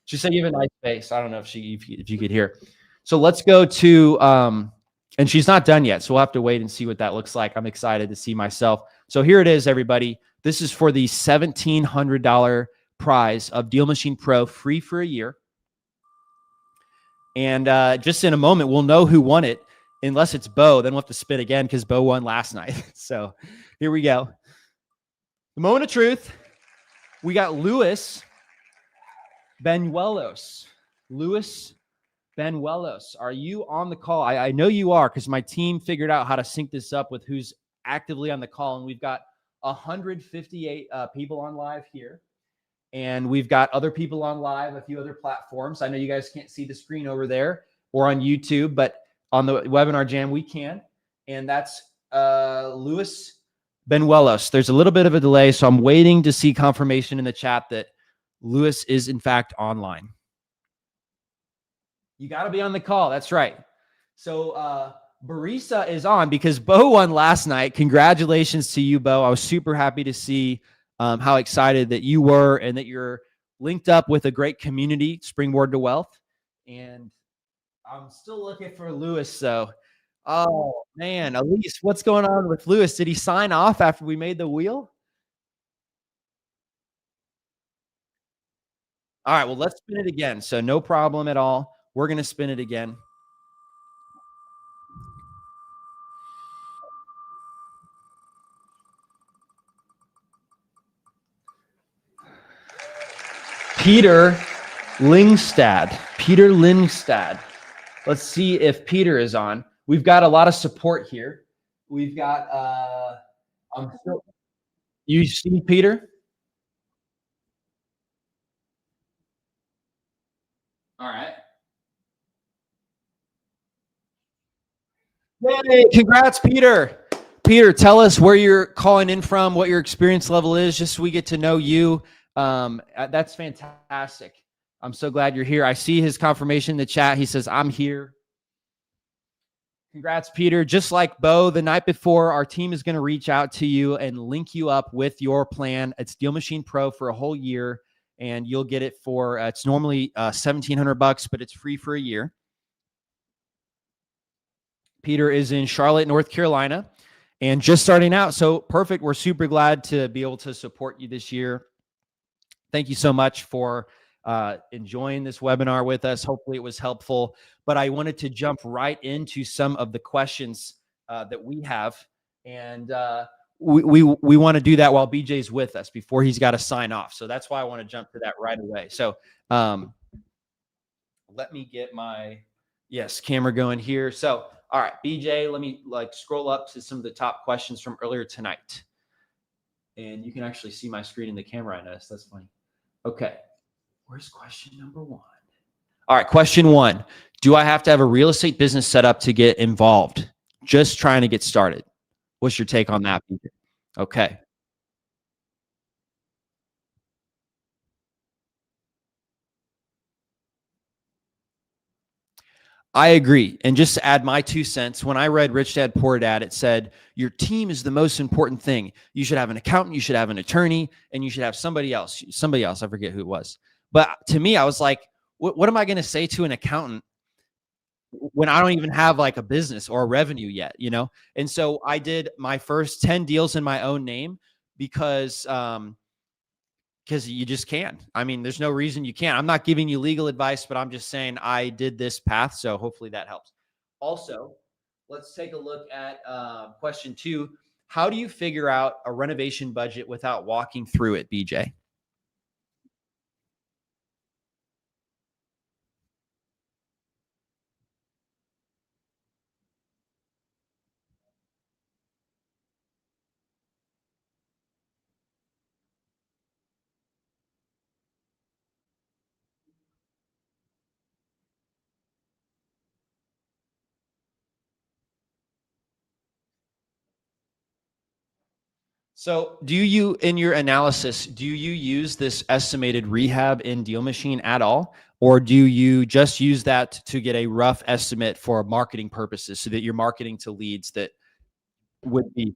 She said you have a nice face. I don't know if you could hear. So let's go to and she's not done yet, so we'll have to wait and see what that looks like. I'm excited to see myself. So here it is, everybody. This is for the $1,700 prize of DealMachine Pro, free for a year. And just in a moment, we'll know who won it. Unless it's Bo, then we'll have to spin again because Bo won last night. So here we go. The moment of truth. We got Luis Benuelos. Luis Benuelos, are you on the call? I know you are because my team figured out how to sync this up with who's actively on the call. And we've got 158 people on live here. And we've got other people on live, a few other platforms. I know you guys can't see the screen over there or on YouTube, but on the Webinar Jam, we can. And that's Luis Benuelos. There's a little bit of a delay, so I'm waiting to see confirmation in the chat that Luis is, in fact, online. You got to be on the call. That's right. So Barisa is on because Bo won last night. Congratulations to you, Bo. I was super happy to see how excited that you were and that you're linked up with a great community, Springboard to Wealth. And I'm still looking for Luis. So, oh, man, Elise, what's going on with Luis? Did he sign off after we made the wheel? All right, well, let's spin it again. So no problem at all. We're going to spin it again. Peter Lingstad. Peter Lingstad. Let's see if Peter is on. We've got a lot of support here. We've got you see Peter? All right. Yay, congrats, Peter. Peter, tell us where you're calling in from, what your experience level is, just so we get to know you. That's fantastic. I'm so glad you're here. I see his confirmation in the chat. He says, I'm here. Congrats, Peter. Just like Bo, the night before, our team is going to reach out to you and link you up with your plan. It's DealMachine Pro for a whole year, and you'll get it for, it's normally $1,700, but it's free for a year. Peter is in Charlotte, North Carolina, and just starting out. So perfect. We're super glad to be able to support you this year. Thank you so much for enjoying this webinar with us. Hopefully it was helpful, but I wanted to jump right into some of the questions that we have. And we want to do that while BJ's with us before he's got to sign off. So that's why I want to jump to that right away. So Let me get my yes camera going here. So, all right, BJ, let me like scroll up to some of the top questions from earlier tonight, and you can actually see my screen in the camera. I noticed that's funny. Okay, where's question number one? All right, question one: do I have to have a real estate business set up to get involved? Just trying to get started. What's your take on that, BJ? Okay. I agree. And just to add my 2 cents, when I read Rich Dad Poor Dad, it said your team is the most important thing. You should have an accountant, you should have an attorney, and you should have somebody else. Somebody else, I forget who it was. But to me, I was like, what am I going to say to an accountant when I don't even have like a business or a revenue yet, you know? And so I did my first 10 deals in my own name because you just can. I mean, there's no reason you can't. I'm not giving you legal advice, but I'm just saying I did this path. So hopefully that helps. Also, let's take a look at question two. How do you figure out a renovation budget without walking through it, BJ? So, do you, in your analysis, do you use this estimated rehab in DealMachine at all? Or do you just use that to get a rough estimate for marketing purposes so that you're marketing to leads that would be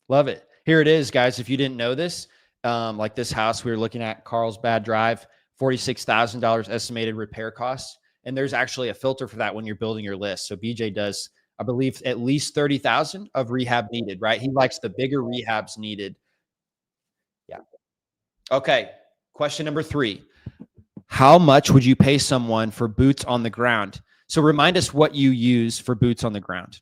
love it. Here it is, guys. If you didn't know this, like this house we were looking at, Carlsbad Drive, $46,000 estimated repair costs. And there's actually a filter for that when you're building your list. So BJ does, I believe, at least 30,000 of rehab needed, right? He likes the bigger rehabs needed. Yeah. Okay. Question number three. How much would you pay someone for boots on the ground? So remind us what you use for boots on the ground.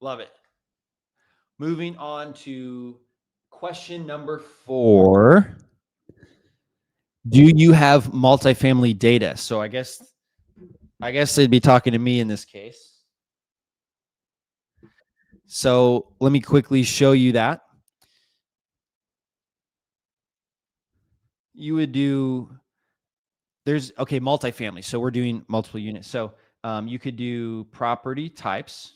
Love it. Moving on to question number four. Do you have multifamily data? So I guess they'd be talking to me in this case. So let me quickly show you that. You would do there's okay, multifamily. So we're doing multiple units. So you could do property types,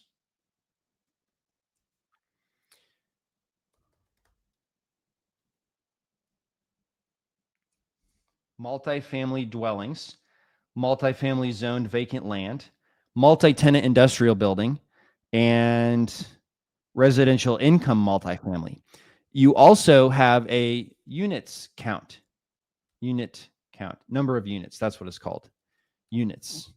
multifamily dwellings, multifamily zoned vacant land, multi-tenant industrial building, and residential income multifamily. You also have a unit count, number of units. That's what it's called. Units,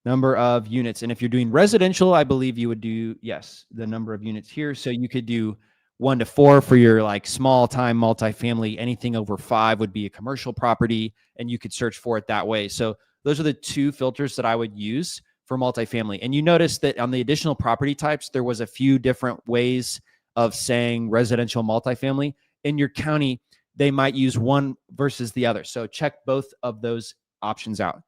number of units. And if you're doing residential, I believe you would do, yes, the number of units here. So you could do 1 to 4 for your like small time multifamily. Anything over 5 would be a commercial property, and you could search for it that way. So those are the two filters that I would use for multifamily. And you notice that on the additional property types, there was a few different ways of saying residential multifamily. In your county, they might use one versus the other. So check both of those options out.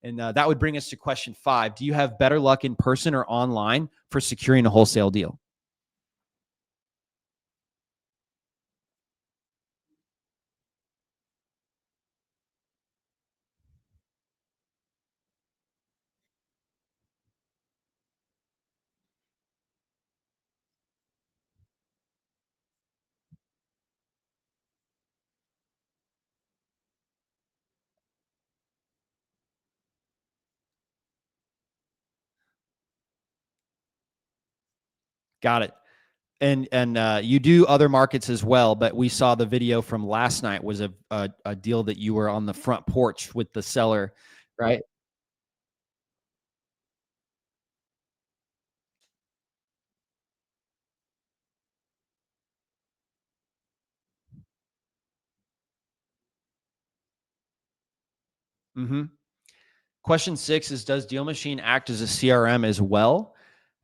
And that would bring us to question five. Do you have better luck in person or online for securing a wholesale deal? Got it. And you do other markets as well, but we saw the video from last night was a deal that you were on the front porch with the seller, right? Hmm. Question 6 is, does DealMachine act as a CRM as well?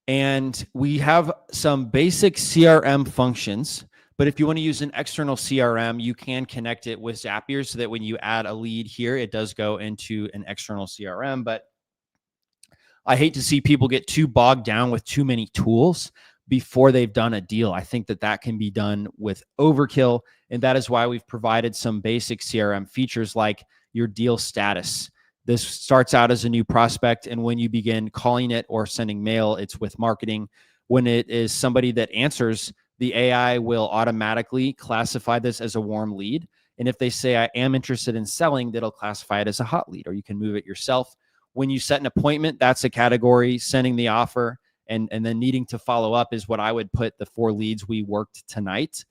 And we have some basic CRM functions, but if you want to use an external CRM, you can connect it with Zapier so that when you add a lead here, it does go into an external CRM. But I hate to see people get too bogged down with too many tools before they've done a deal. I think that that can be done with overkill. And that is why we've provided some basic CRM features like your deal status. This starts out as a new prospect. And when you begin calling it or sending mail, it's with marketing. When it is somebody that answers, the AI will automatically classify this as a warm lead. And if they say, I am interested in selling, that'll classify it as a hot lead, or you can move it yourself. When you set an appointment, that's a category. Sending the offer and then needing to follow up is what I would put the 4 leads we worked tonight.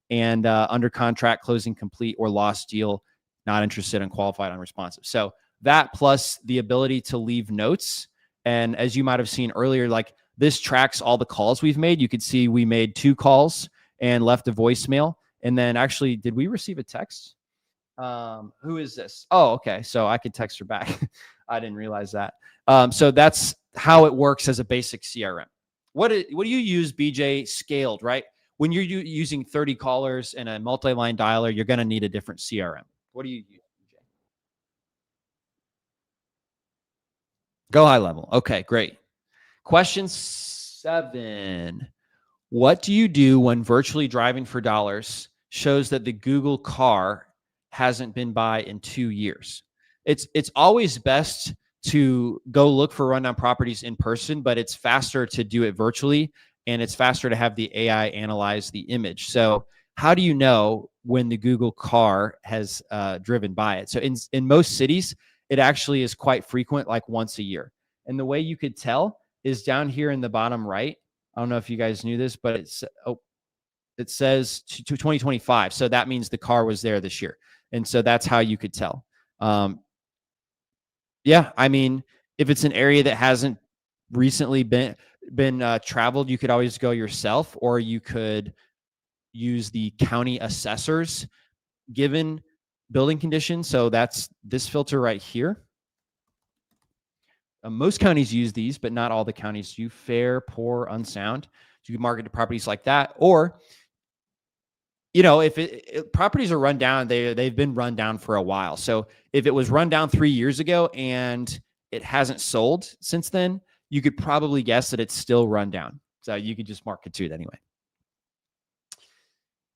And under contract, closing complete, or lost deal, not interested, unqualified, unresponsive. So that plus the ability to leave notes. And as you might have seen earlier, like this tracks all the calls we've made. You could see we made 2 calls and left a voicemail. And then actually, did we receive a text? Who is this? Oh, okay. So I could text her back. I didn't realize that. So that's how it works as a basic CRM. What do you use, BJ? Scaled, right? When you're using 30 callers and a multi-line dialer, you're going to need a different CRM. What do you use, BJ? Go high level. Okay, great. Question 7. What do you do when virtually driving for dollars shows that the Google car hasn't been by in 2 years? It's always best to go look for rundown properties in person, but it's faster to do it virtually, and it's faster to have the AI analyze the image. So how do you know when the Google car has driven by it? So in most cities, it actually is quite frequent, like once a year. And the way you could tell is down here in the bottom right. I don't know if you guys knew this, but it says to 2025. So that means the car was there this year. And so that's how you could tell. Um, yeah, I mean, if it's an area that hasn't recently been traveled, you could always go yourself, or you could use the county assessor's given building conditions. So that's this filter right here. Most counties use these, but not all the counties do. Fair, poor, unsound. So you can market to properties like that. Or, if properties are run down, they've been run down for a while. So if it was run down 3 years ago and it hasn't sold since then, you could probably guess that it's still run down. So you could just market to it anyway.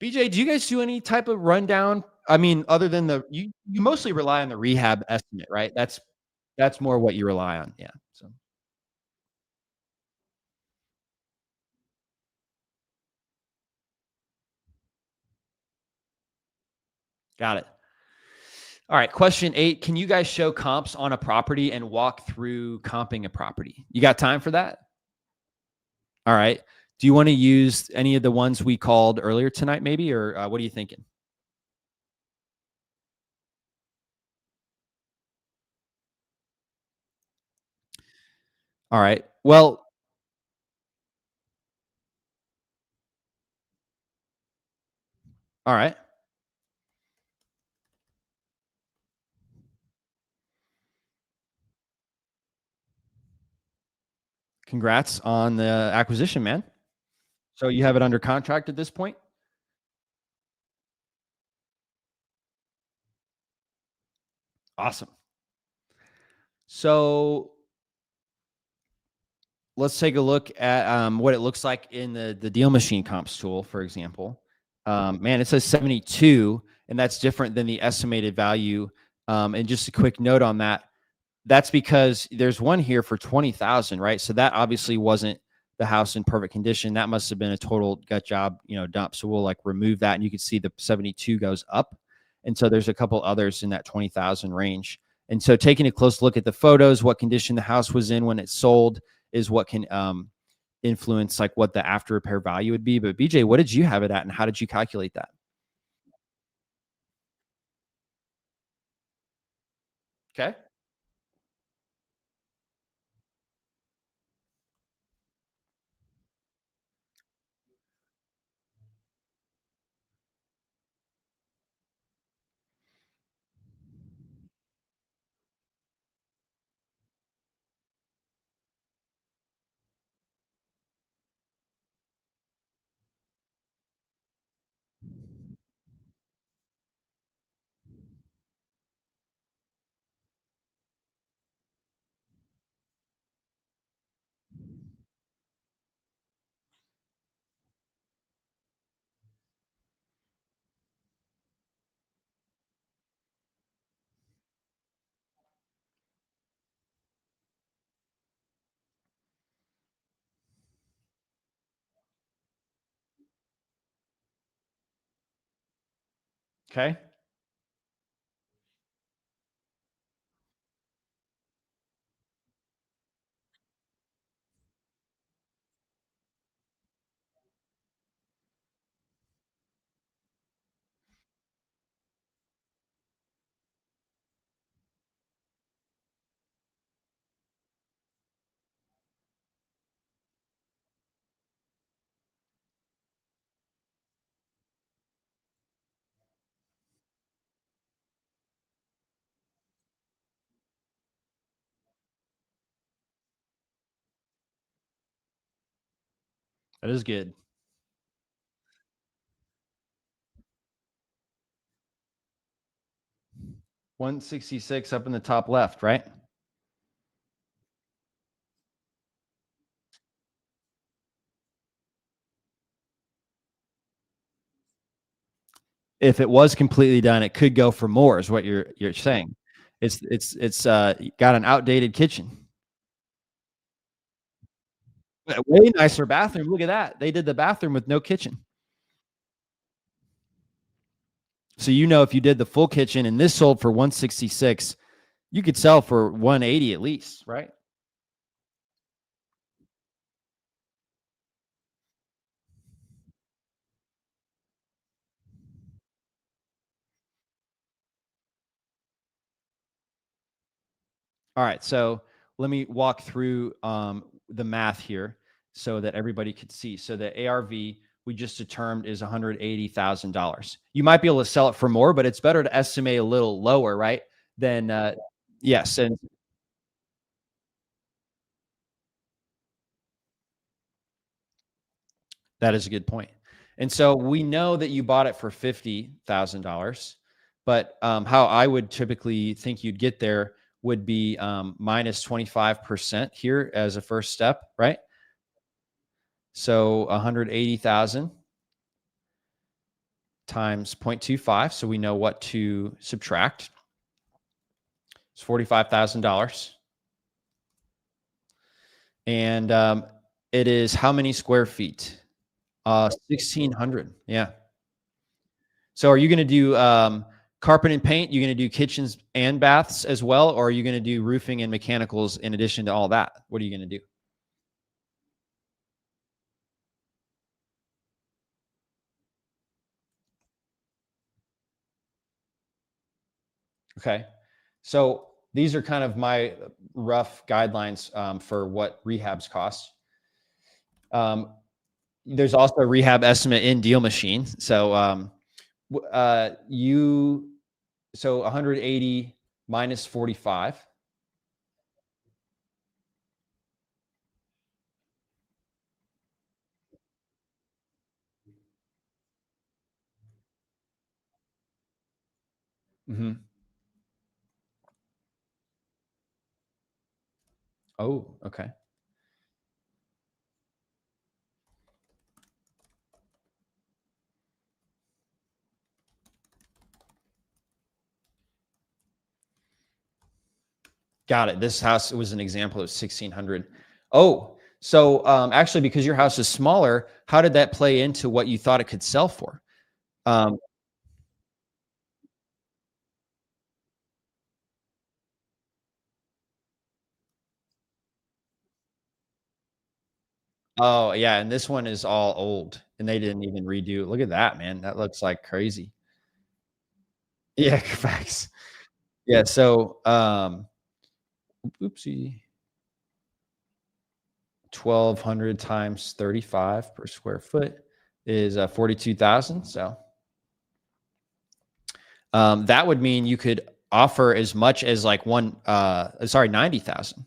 BJ, do you guys do any type of rundown? I mean, other than you mostly rely on the rehab estimate, right? That's more what you rely on. Yeah. So got it. All right. Question 8. Can you guys show comps on a property and walk through comping a property? You got time for that? All right. Do you want to use any of the ones we called earlier tonight, maybe, or what are you thinking? All right. Well, all right. Congrats on the acquisition, man. So you have it under contract at this point? Awesome. So let's take a look at what it looks like in the DealMachine comps tool, for example. Man, it says 72, and that's different than the estimated value. And just a quick note on that, that's because there's one here for 20,000, right? So that obviously wasn't the house in perfect condition. That must have been a total gut job, dump. So we'll like remove that, and you can see the 72 goes up. And so there's a couple others in that 20,000 range. And so taking a close look at the photos, what condition the house was in when it sold is what can influence like what the after repair value would be. But BJ, what did you have it at and how did you calculate that? Okay. Okay. That is good. 166 up in the top left, right? If it was completely done, it could go for more, is what you're saying. It's got an outdated kitchen. A way nicer bathroom. Look at that. They did the bathroom with no kitchen. So if you did the full kitchen and this sold for 166, you could sell for 180 at least, right? All right, so let me walk through the math here so that everybody could see. So the ARV we just determined is $180,000. You might be able to sell it for more, but it's better to estimate a little lower, right? Than yes, and that is a good point. And so we know that you bought it for $50,000, but how I would typically think you'd get there would be minus 25% here as a first step, right? So 180,000 times 0.25. So we know what to subtract. It's $45,000. And it is how many square feet? 1,600. Yeah. So are you going to do carpet and paint? You going to do kitchens and baths as well? Or are you going to do roofing and mechanicals in addition to all that? What are you going to do? Okay. So these are kind of my rough guidelines for what rehabs cost. Um, there's also a rehab estimate in DealMachine. So so 180 minus 45. Mm-hmm. Oh, okay. Got it. This house was an example of 1,600. Oh, so actually, because your house is smaller, how did that play into what you thought it could sell for? Um, Oh, yeah, and this one is all old, and they didn't even redo. Look at that, man. That looks like crazy. Yeah, facts. Yeah, so, oopsie, 1,200 times 35 per square foot is, 42,000, so, that would mean you could offer as much as, like, 90,000,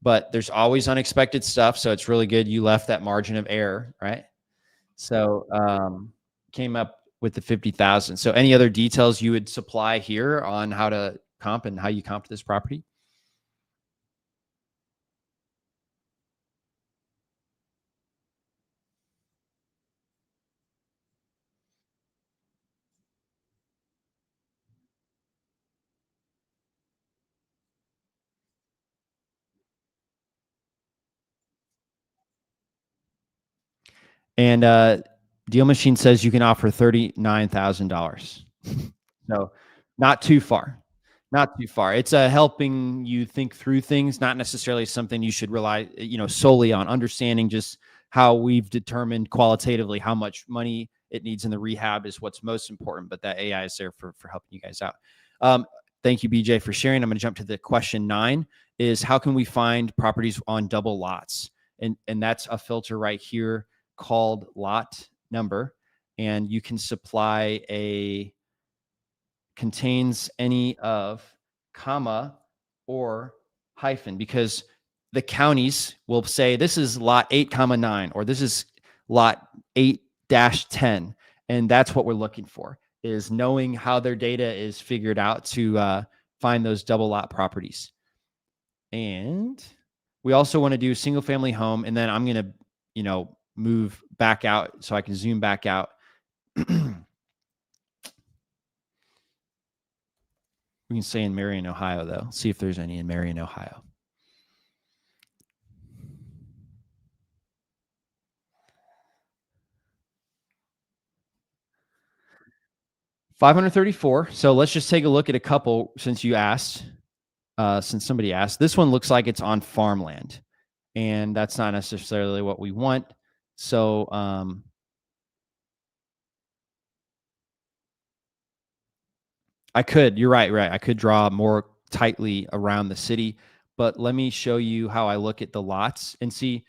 but there's always unexpected stuff, so it's really good you left that margin of error, right? So, came up with the 50,000. So any other details you would supply here on how to comp and how you comp this property? And Deal Machine says you can offer $39,000. So not too far. Not too far. It's helping you think through things, not necessarily something you should rely, solely on. Understanding just how we've determined qualitatively how much money it needs in the rehab is what's most important. But that AI is there for helping you guys out. Um, Thank you, BJ, for sharing. I'm going to jump to the question 9: is how can we find properties on double lots? And that's a filter right here called lot number, and you can supply a contains any of, comma, or hyphen, because the counties will say this is lot 8 comma 9, or this is lot 8 dash 10, and that's what we're looking for, is knowing how their data is figured out to find those double lot properties. And we also want to do single family home, and then I'm going to move back out so I can zoom back out. We can say in Marion, Ohio, though. See if there's any in Marion, Ohio. $534. So let's just take a look at a couple since you asked. Since somebody asked, this one looks like it's on farmland, and that's not necessarily what we want. So you're right. I could draw more tightly around the city, but let me show you how I look at the lots and see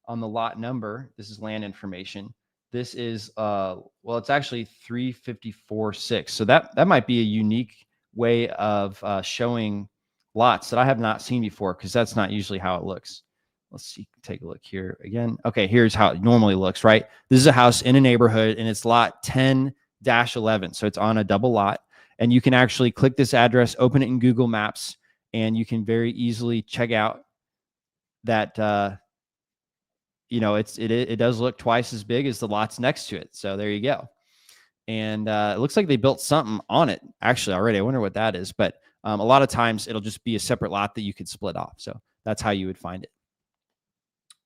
on the lot number. This is land information. This is well, it's actually 354.6. So that might be a unique way of showing lots that I have not seen before, because that's not usually how it looks. Let's see, take a look here again. Okay, here's how it normally looks, right? This is a house in a neighborhood, and it's lot 10-11. So it's on a double lot, and you can actually click this address, open it in Google Maps, and you can very easily check out that it does look twice as big as the lots next to it. So there you go. And it looks like they built something on it actually already. I wonder what that is, but a lot of times it'll just be a separate lot that you could split off. So that's how you would find it.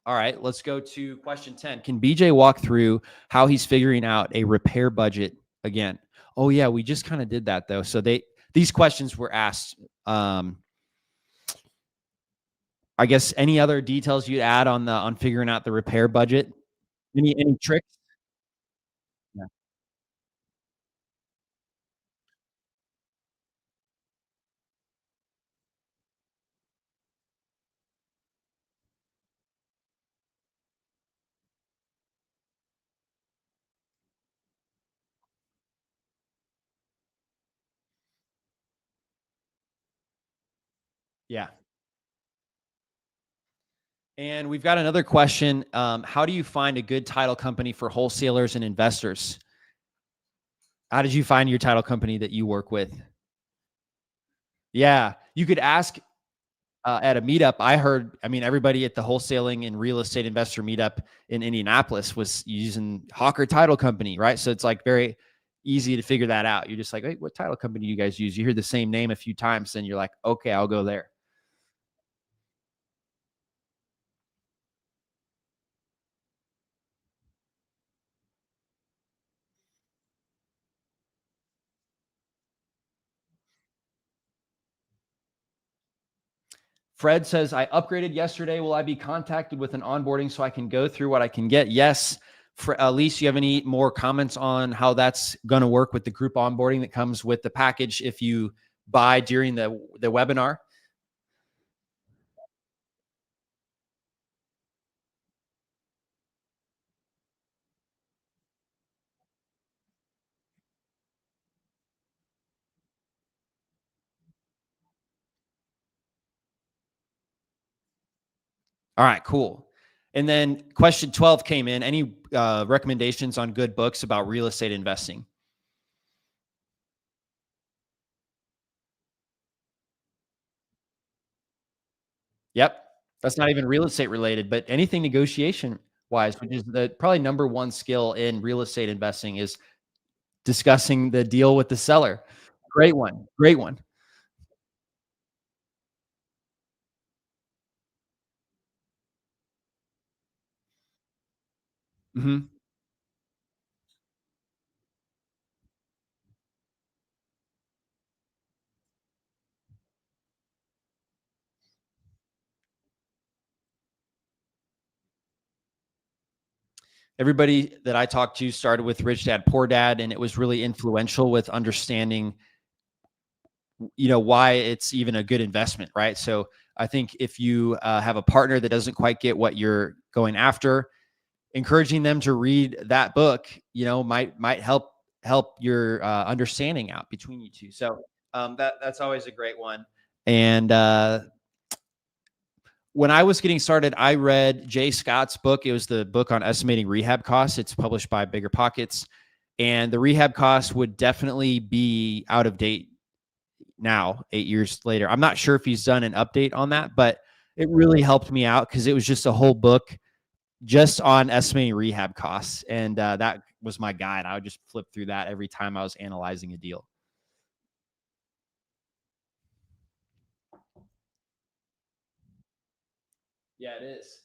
All right, let's go to question 10. Can BJ walk through how he's figuring out a repair budget again? Oh yeah, we just kind of did that though. So these questions were asked. I guess any other details you'd add on figuring out the repair budget? Any tricks? Yeah. Yeah. And we've got another question. How do you find a good title company for wholesalers and investors? How did you find your title company that you work with? Yeah, you could ask at a meetup. I mean, everybody at the wholesaling and real estate investor meetup in Indianapolis was using Hawker Title Company, right? So it's like very easy to figure that out. You're just like, hey, what title company do you guys use? You hear the same name a few times, and you're like, okay, I'll go there. Fred says, I upgraded yesterday. Will I be contacted with an onboarding so I can go through what I can get? Yes. For Elise, you have any more comments on how that's going to work with the group onboarding that comes with the package if you buy during the webinar? All right, cool. And then question 12 came in. Any recommendations on good books about real estate investing? Yep. That's not even real estate related, but anything negotiation wise, which is the probably number one skill in real estate investing is discussing the deal with the seller. Great one. Great one. Mhm. Everybody that I talked to started with Rich Dad Poor Dad, and it was really influential with understanding, why it's even a good investment, right? So I think if you have a partner that doesn't quite get what you're going after, encouraging them to read that book, might help your understanding out between you two. So that's always a great one. And when I was getting started, I read Jay Scott's book. It was the book on estimating rehab costs. It's published by Bigger Pockets, and the rehab costs would definitely be out of date now, 8 years later. I'm not sure if he's done an update on that, but it really helped me out because it was just a whole book just on estimating rehab costs. And that was my guide. I would just flip through that every time I was analyzing a deal. Yeah, it is.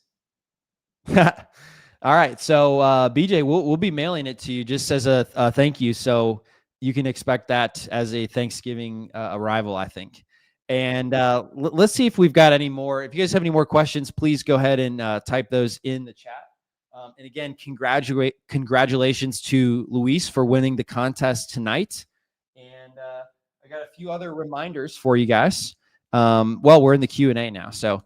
All right. So, BJ, we'll be mailing it to you just as a thank you. So you can expect that as a Thanksgiving arrival, I think. And let's see if we've got any more. If you guys have any more questions, please go ahead and type those in the chat. And again, congratulations to Luis for winning the contest tonight. And I got a few other reminders for you guys. Well, we're in the Q&A now. So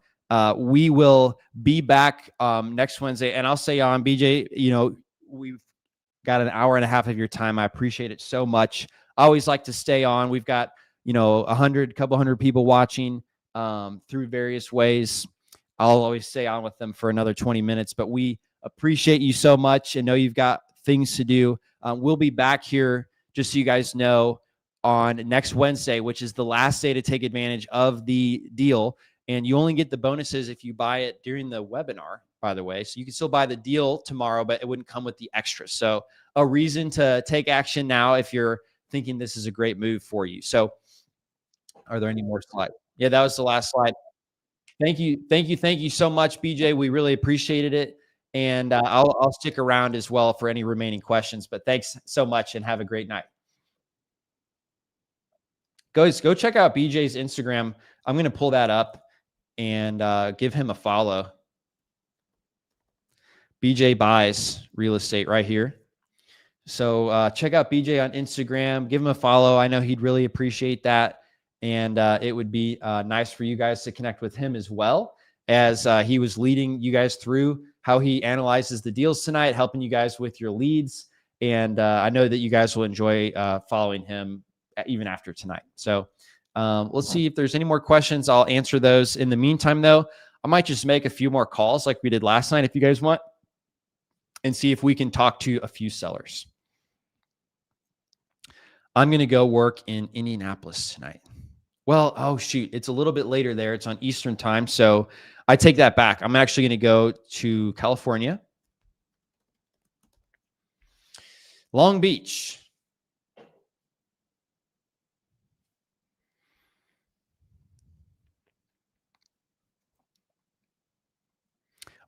we will be back next Wednesday. And I'll say on BJ, we've got an hour and a half of your time. I appreciate it so much. I always like to stay on. We've got, 100, couple hundred people watching through various ways. I'll always stay on with them for another 20 minutes, but we appreciate you so much and know you've got things to do. We'll be back here, just so you guys know, on next Wednesday, which is the last day to take advantage of the deal. And you only get the bonuses if you buy it during the webinar, by the way. So you can still buy the deal tomorrow, but it wouldn't come with the extras. So a reason to take action now if you're thinking this is a great move for you. So are there any more slides? Yeah, that was the last slide. Thank you. Thank you. Thank you so much, BJ. We really appreciated it. And I'll stick around as well for any remaining questions. But thanks so much and have a great night. Guys, go check out BJ's Instagram. I'm going to pull that up and give him a follow. BJ Buys Real Estate right here. So check out BJ on Instagram. Give him a follow. I know he'd really appreciate that. And it would be nice for you guys to connect with him as well, as he was leading you guys through how he analyzes the deals tonight, helping you guys with your leads. And I know that you guys will enjoy following him even after tonight. So let's see if there's any more questions. I'll answer those. In the meantime, though, I might just make a few more calls like we did last night if you guys want, and see if we can talk to a few sellers. I'm going to go work in Indianapolis tonight. Well, oh, shoot. It's a little bit later there. It's on Eastern time. So I take that back. I'm actually going to go to California. Long Beach.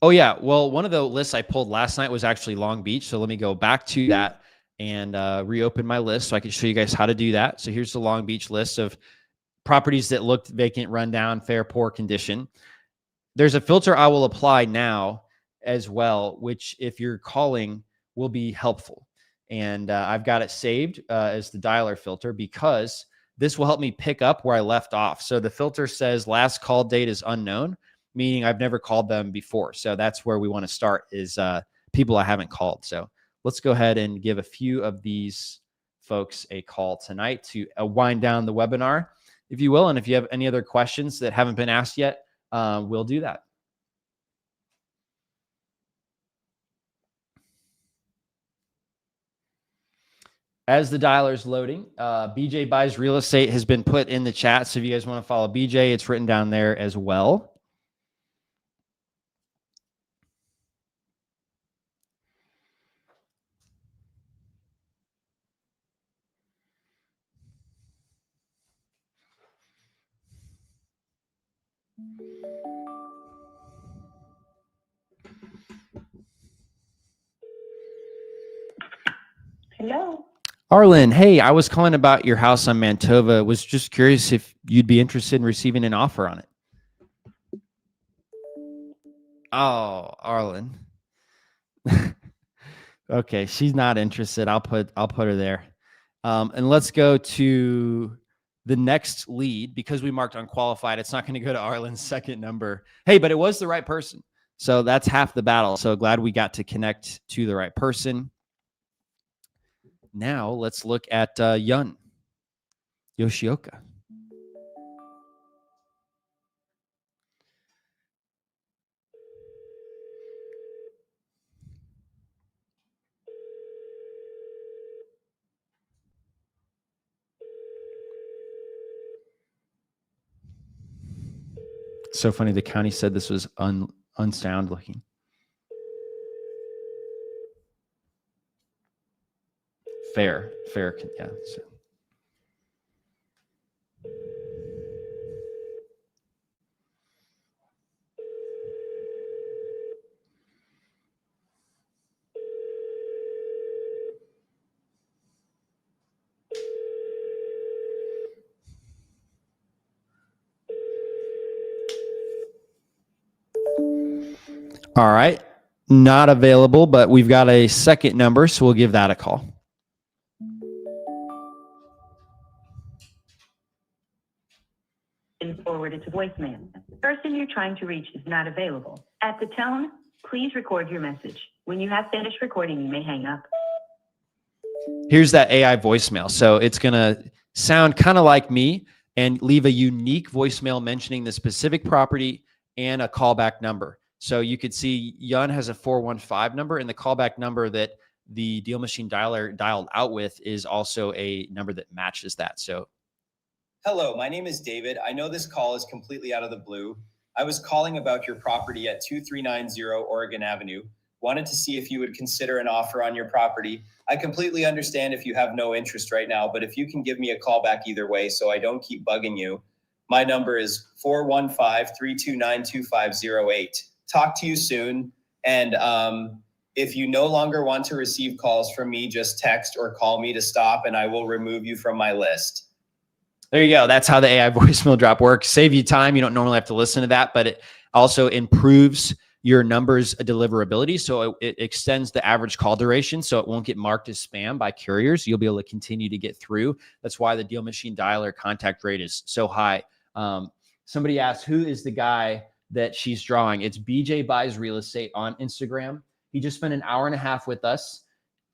Oh, yeah. Well, one of the lists I pulled last night was actually Long Beach. So let me go back to that and reopen my list so I can show you guys how to do that. So here's the Long Beach list of properties that looked vacant, run down, fair, poor condition. There's a filter I will apply now as well, which if you're calling will be helpful. And I've got it saved as the dialer filter because this will help me pick up where I left off. So the filter says last call date is unknown, meaning I've never called them before. So that's where we want to start is people I haven't called. So let's go ahead and give a few of these folks a call tonight to wind down the webinar, if you will. And if you have any other questions that haven't been asked yet, we'll do that. As the dialer is loading, BJ Buys Real Estate has been put in the chat. So if you guys want to follow BJ, it's written down there as well.
Hello.
Arlen, hey, I was calling about your house on Mantova. Was just curious if you'd be interested in receiving an offer on it. Oh, Arlen. Okay, she's not interested. I'll put her there. And let's go to the next lead because we marked unqualified. It's not going to go to Arlen's second number. Hey, but it was the right person. So that's half the battle. So glad we got to connect to the right person. Now let's look at Yun Yoshioka. So funny. The county said this was unsound looking. Fair. Yeah. So. All right. Not available, but we've got a second number, so we'll give that a call.
Forwarded to voicemail. The person you're trying to reach is not available. At the tone, please record your message. When you have finished recording, you may hang up.
Here's that AI voicemail. So it's going to sound kind of like me and leave a unique voicemail mentioning the specific property and a callback number. So you could see Yun has a 415 number, and the callback number that the DealMachine dialer dialed out with is also a number that matches that. So,
hello, my name is David. I know this call is completely out of the blue. I was calling about your property at 2390 Oregon Avenue. Wanted to see if you would consider an offer on your property. I completely understand if you have no interest right now, but if you can give me a call back either way so I don't keep bugging you. My number is 415-329-2508. Talk to you soon. And if you no longer want to receive calls from me, just text or call me to stop and I will remove you from my list.
There you go. That's how the AI voicemail drop works. Save you time. You don't normally have to listen to that, but it also improves your numbers deliverability. So it extends the average call duration so it won't get marked as spam by couriers. You'll be able to continue to get through. That's why the DealMachine dialer contact rate is so high. Somebody asked, who is the guy that she's drawing? It's BJ Buys Real Estate on Instagram. He just spent an hour and a half with us.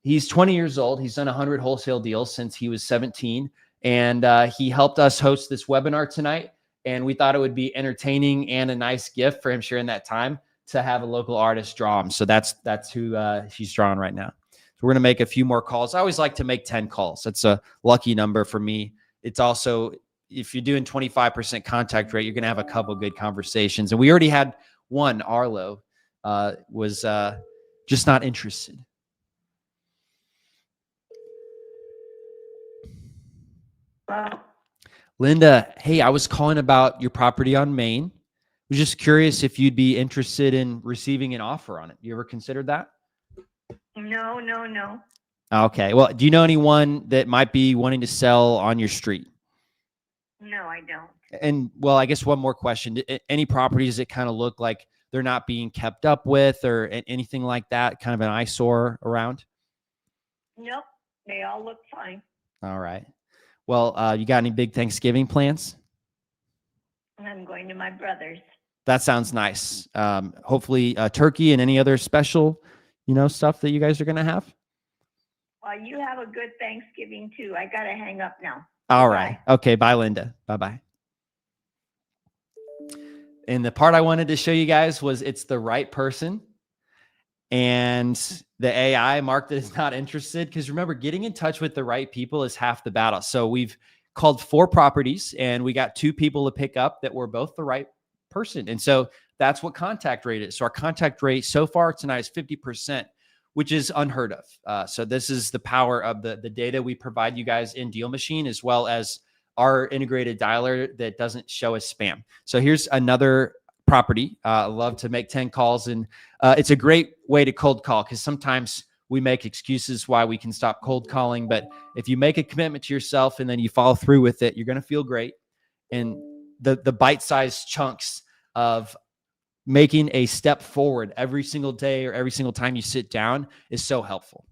He's 20 years old. He's done 100 wholesale deals since he was 17. And he helped us host this webinar tonight. And we thought it would be entertaining and a nice gift for him sharing that time to have a local artist draw him. So that's who she's drawing right now. So we're going to make a few more calls. I always like to make 10 calls. That's a lucky number for me. It's also, if you're doing 25% contact rate, you're going to have a couple of good conversations. And we already had one. Arlo was just not interested.
Wow.
Linda, hey, I was calling about your property on Main. I was just curious if you'd be interested in receiving an offer on it. You ever considered that?
No.
Okay. Well, do you know anyone that might be wanting to sell on your street?
No, I don't.
And well, I guess one more question. Any properties that kind of look like they're not being kept up with or anything like that, kind of an eyesore around?
Nope. They all look fine.
All right. Well, you got any big Thanksgiving plans?
I'm going to my brother's.
That sounds nice. Hopefully turkey and any other special, stuff that you guys are going to have.
Well, you have a good Thanksgiving too. I got to hang up now.
All right. Okay. Bye, Linda. Bye-bye. And the part I wanted to show you guys was it's the right person. And the AI marked it as not interested. Because remember, getting in touch with the right people is half the battle. So we've called 4 properties and we got 2 people to pick up that were both the right person. And so that's what contact rate is. So our contact rate so far tonight is 50%, which is unheard of. So this is the power of the data we provide you guys in DealMachine, as well as our integrated dialer that doesn't show as spam. So here's another property. I love to make 10 calls, and it's a great way to cold call because sometimes we make excuses why we can stop cold calling. But if you make a commitment to yourself and then you follow through with it, you're going to feel great. And the bite-sized chunks of making a step forward every single day or every single time you sit down is so helpful.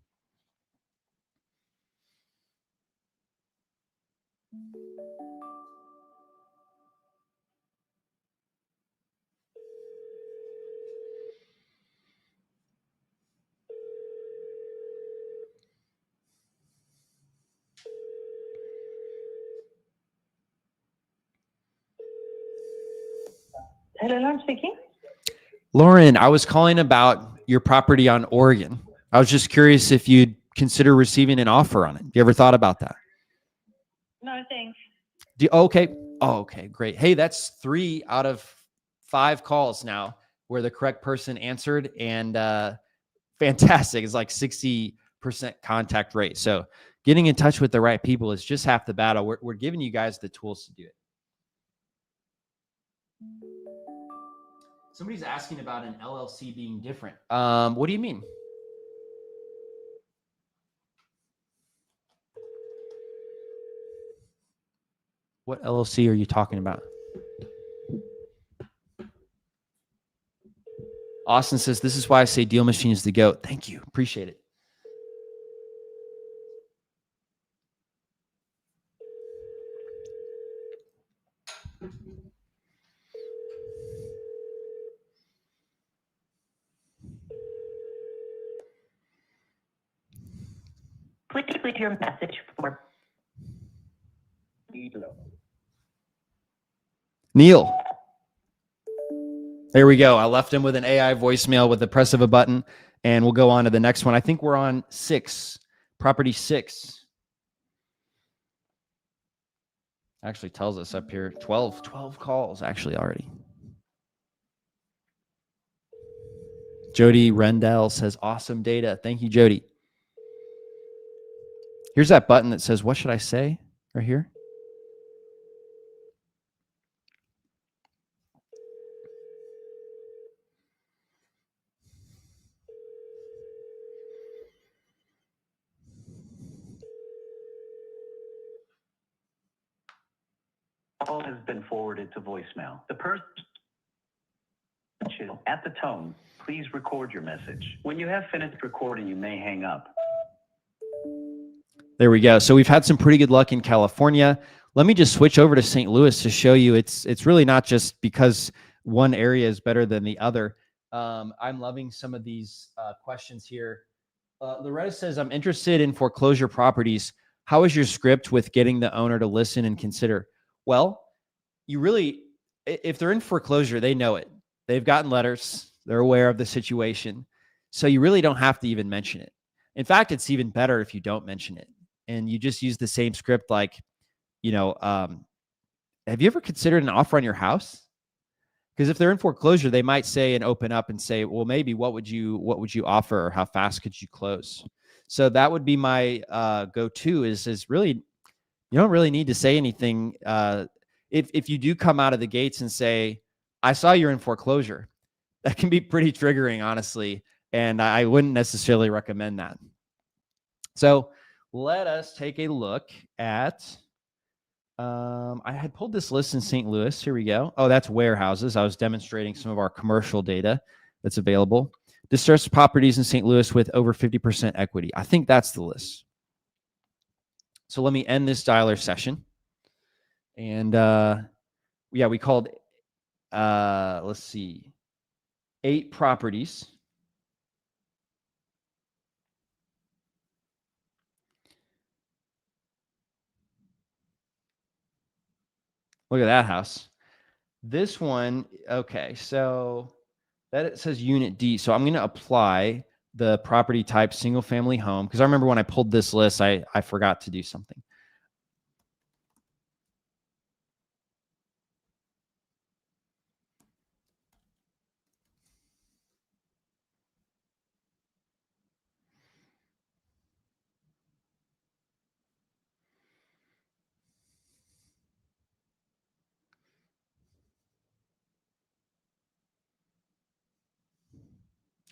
Hello, I'm speaking.
Lauren, I was calling about your property on Oregon. I was just curious if you'd consider receiving an offer on it. You ever thought about that?
No, thanks.
Okay. Oh, okay, great. Hey, that's 3 out of 5 calls now where the correct person answered, and fantastic. It's like 60% contact rate. So getting in touch with the right people is just half the battle. We're giving you guys the tools to do it. Somebody's asking about an LLC being different. What do you mean? What LLC are you talking about? Austin says, this is why I say DealMachine is the GOAT. Thank you. Appreciate it.
Please leave your message for
Neil. There we go. I left him with an AI voicemail with the press of a button, and we'll go on to the next one. I think we're on 6, property 6. Actually tells us up here 12 calls actually already. Jody Rendell says, awesome data. Thank you, Jody. Here's that button that says, what should I say? Right here.
Call has been forwarded to voicemail. The person at the tone, please record your message. When you have finished recording, you may hang up.
There we go. So we've had some pretty good luck in California. Let me just switch over to St. Louis to show you it's really not just because one area is better than the other. I'm loving some of these questions here. Loretta says, I'm interested in foreclosure properties. How is your script with getting the owner to listen and consider? Well, you really, if they're in foreclosure, they know it. They've gotten letters. They're aware of the situation. So you really don't have to even mention it. In fact, it's even better if you don't mention it and you just use the same script. Like, have you ever considered an offer on your house? Because if they're in foreclosure, they might say and open up and say, well, maybe what would you offer, or how fast could you close? So that would be my go-to is really, you don't really need to say anything. If you do come out of the gates and say, I saw you're in foreclosure, that can be pretty triggering, honestly. And I wouldn't necessarily recommend that. So let us take a look at I had pulled this list in St. Louis. Here we go. Oh, that's warehouses. I was demonstrating some of our commercial data that's available. Distressed properties in St. Louis with over 50% equity. I think that's the list. So let me end this dialer session. And yeah, we called, let's see, 8 properties. Look at that house. This one, okay, so that it says unit D. So I'm going to apply the property type single family home because I remember when I pulled this list, I forgot to do something.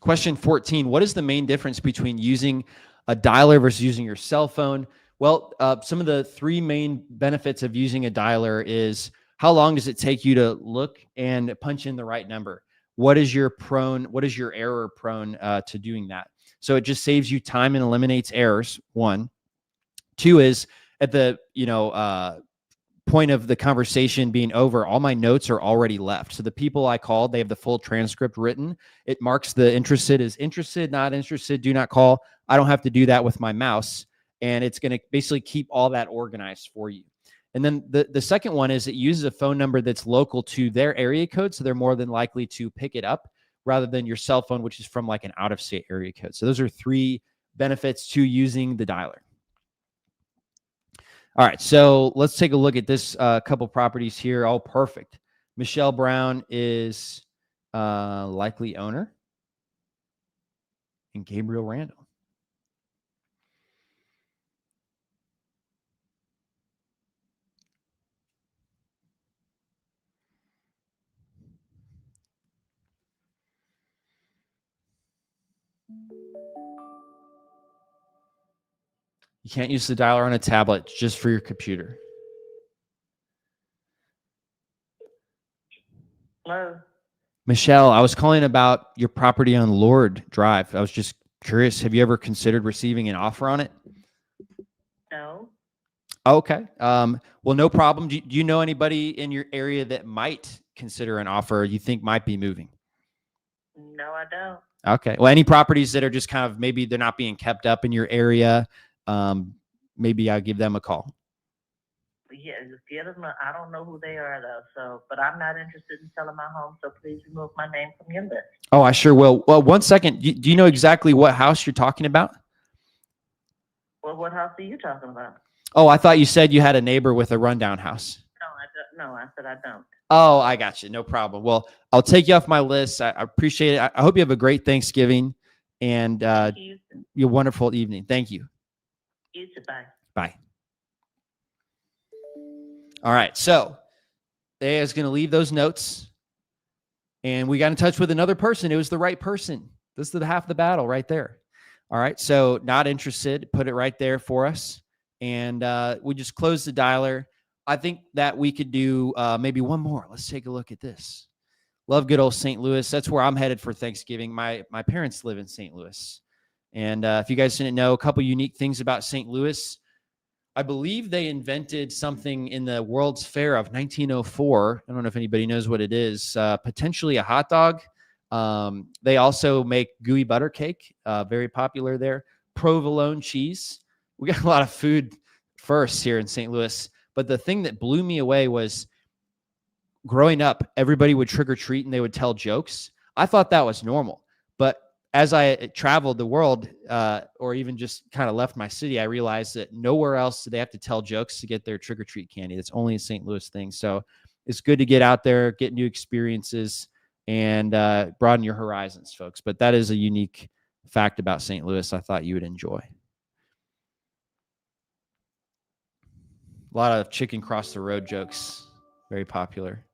Question 14, what is the main difference between using a dialer versus using your cell phone? Well, some of the 3 main benefits of using a dialer is how long does it take you to look and punch in the right number? What is your error prone to doing that? So it just saves you time and eliminates errors, 1. 2 is at the, point of the conversation being over, all my notes are already left. So the people I called, they have the full transcript written. It marks the interested as interested, not interested, do not call. I don't have to do that with my mouse. And it's going to basically keep all that organized for you. And then the second one is it uses a phone number that's local to their area code. So they're more than likely to pick it up rather than your cell phone, which is from like an out-of-state area code. So those are 3 benefits to using the dialer. All right, so let's take a look at this couple properties here. Oh, perfect. Michelle Brown is likely owner, and Gabriel Randall. You can't use the dialer on a tablet, just for your computer.
Hello.
Michelle, I was calling about your property on Lord Drive. I was just curious, have you ever considered receiving an offer on it?
No.
Okay. Well, no problem. Do you know anybody in your area that might consider an offer you think might be moving?
No, I don't.
Okay. Well, any properties that are just kind of maybe they're not being kept up in your area, maybe I'll give them a call.
Yeah, just get them. I don't know who they are though. So, but I'm not interested in selling my home. So please remove my name from your list.
Oh, I sure will. Well, one second. Do you know exactly what house you're talking about?
Well, what house are you talking about?
Oh, I thought you said you had a neighbor with a rundown house.
No, I don't. No, I said I don't.
Oh, I got you. No problem. Well, I'll take you off my list. I appreciate it. I hope you have a great Thanksgiving and your wonderful evening. Thank you.
You too. Bye.
Bye. All right. So they is going to leave those notes. And we got in touch with another person. It was the right person. This is the half of the battle right there. All right. So not interested. Put it right there for us. And we just closed the dialer. I think that we could do maybe one more. Let's take a look at this. Love good old St. Louis. That's where I'm headed for Thanksgiving. My parents live in St. Louis. And if you guys didn't know, a couple unique things about St. Louis. I believe they invented something in the World's Fair of 1904. I don't know if anybody knows what it is. Potentially a hot dog. They also make gooey butter cake, very popular there. Provolone cheese. We got a lot of food first here in St. Louis. But the thing that blew me away was growing up, everybody would trick or treat and they would tell jokes. I thought that was normal. But as I traveled the world or even just kind of left my city, I realized that nowhere else do they have to tell jokes to get their trick-or-treat candy. It's only a St. Louis thing. So it's good to get out there, get new experiences, and broaden your horizons, folks. But that is a unique fact about St. Louis I thought you would enjoy. A lot of chicken cross the road jokes. Very popular.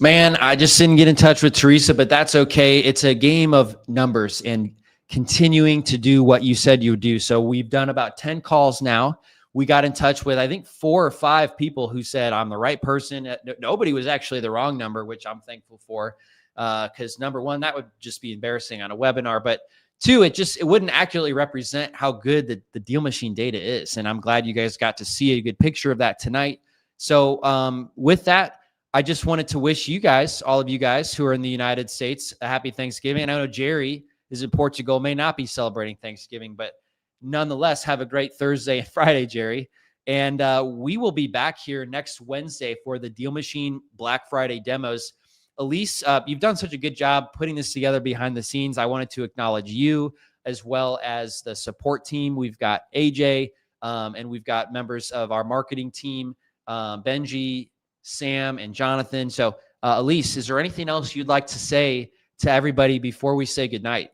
Man, I just didn't get in touch with Teresa, but that's okay. It's a game of numbers and continuing to do what you said you would do. So we've done about 10 calls now. We got in touch with, I think, 4 or 5 people who said, I'm the right person. Nobody was actually the wrong number, which I'm thankful for. Because number one, that would just be embarrassing on a webinar. But 2, it wouldn't accurately represent how good the DealMachine data is. And I'm glad you guys got to see a good picture of that tonight. So with that, I just wanted to wish you guys, all of you guys who are in the United States, a happy Thanksgiving. And I know Jerry is in Portugal, may not be celebrating Thanksgiving, but nonetheless, have a great Thursday and Friday, Jerry. And we will be back here next Wednesday for the DealMachine Black Friday demos. Elise, you've done such a good job putting this together behind the scenes. I wanted to acknowledge you as well as the support team. We've got AJ and we've got members of our marketing team, Benji, Sam, and Jonathan. So Elise, is there anything else you'd like to say to everybody before we say goodnight?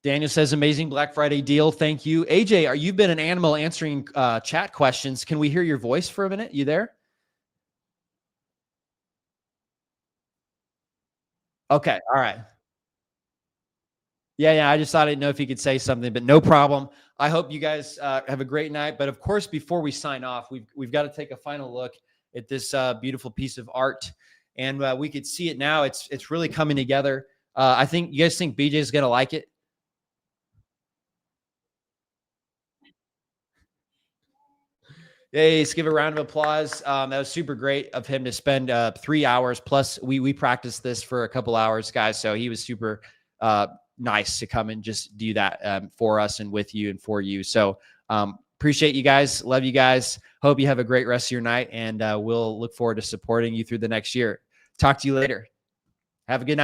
Daniel says, amazing Black Friday deal. Thank you. AJ, you've been an animal answering chat questions. Can we hear your voice for a minute? You there? Okay. All right. Yeah. I just thought I didn't know if you could say something, but no problem. I hope you guys have a great night. But of course, before we sign off, we've got to take a final look at this beautiful piece of art, and we could see it now. It's really coming together. I think you guys think BJ is going to like it. Hey, let's give a round of applause. That was super great of him to spend 3 hours plus. We practiced this for a couple hours, guys. So he was super nice to come and just do that for us and with you and for you. So appreciate you guys. Love you guys. Hope you have a great rest of your night, and we'll look forward to supporting you through the next year. Talk to you later. Have a good night.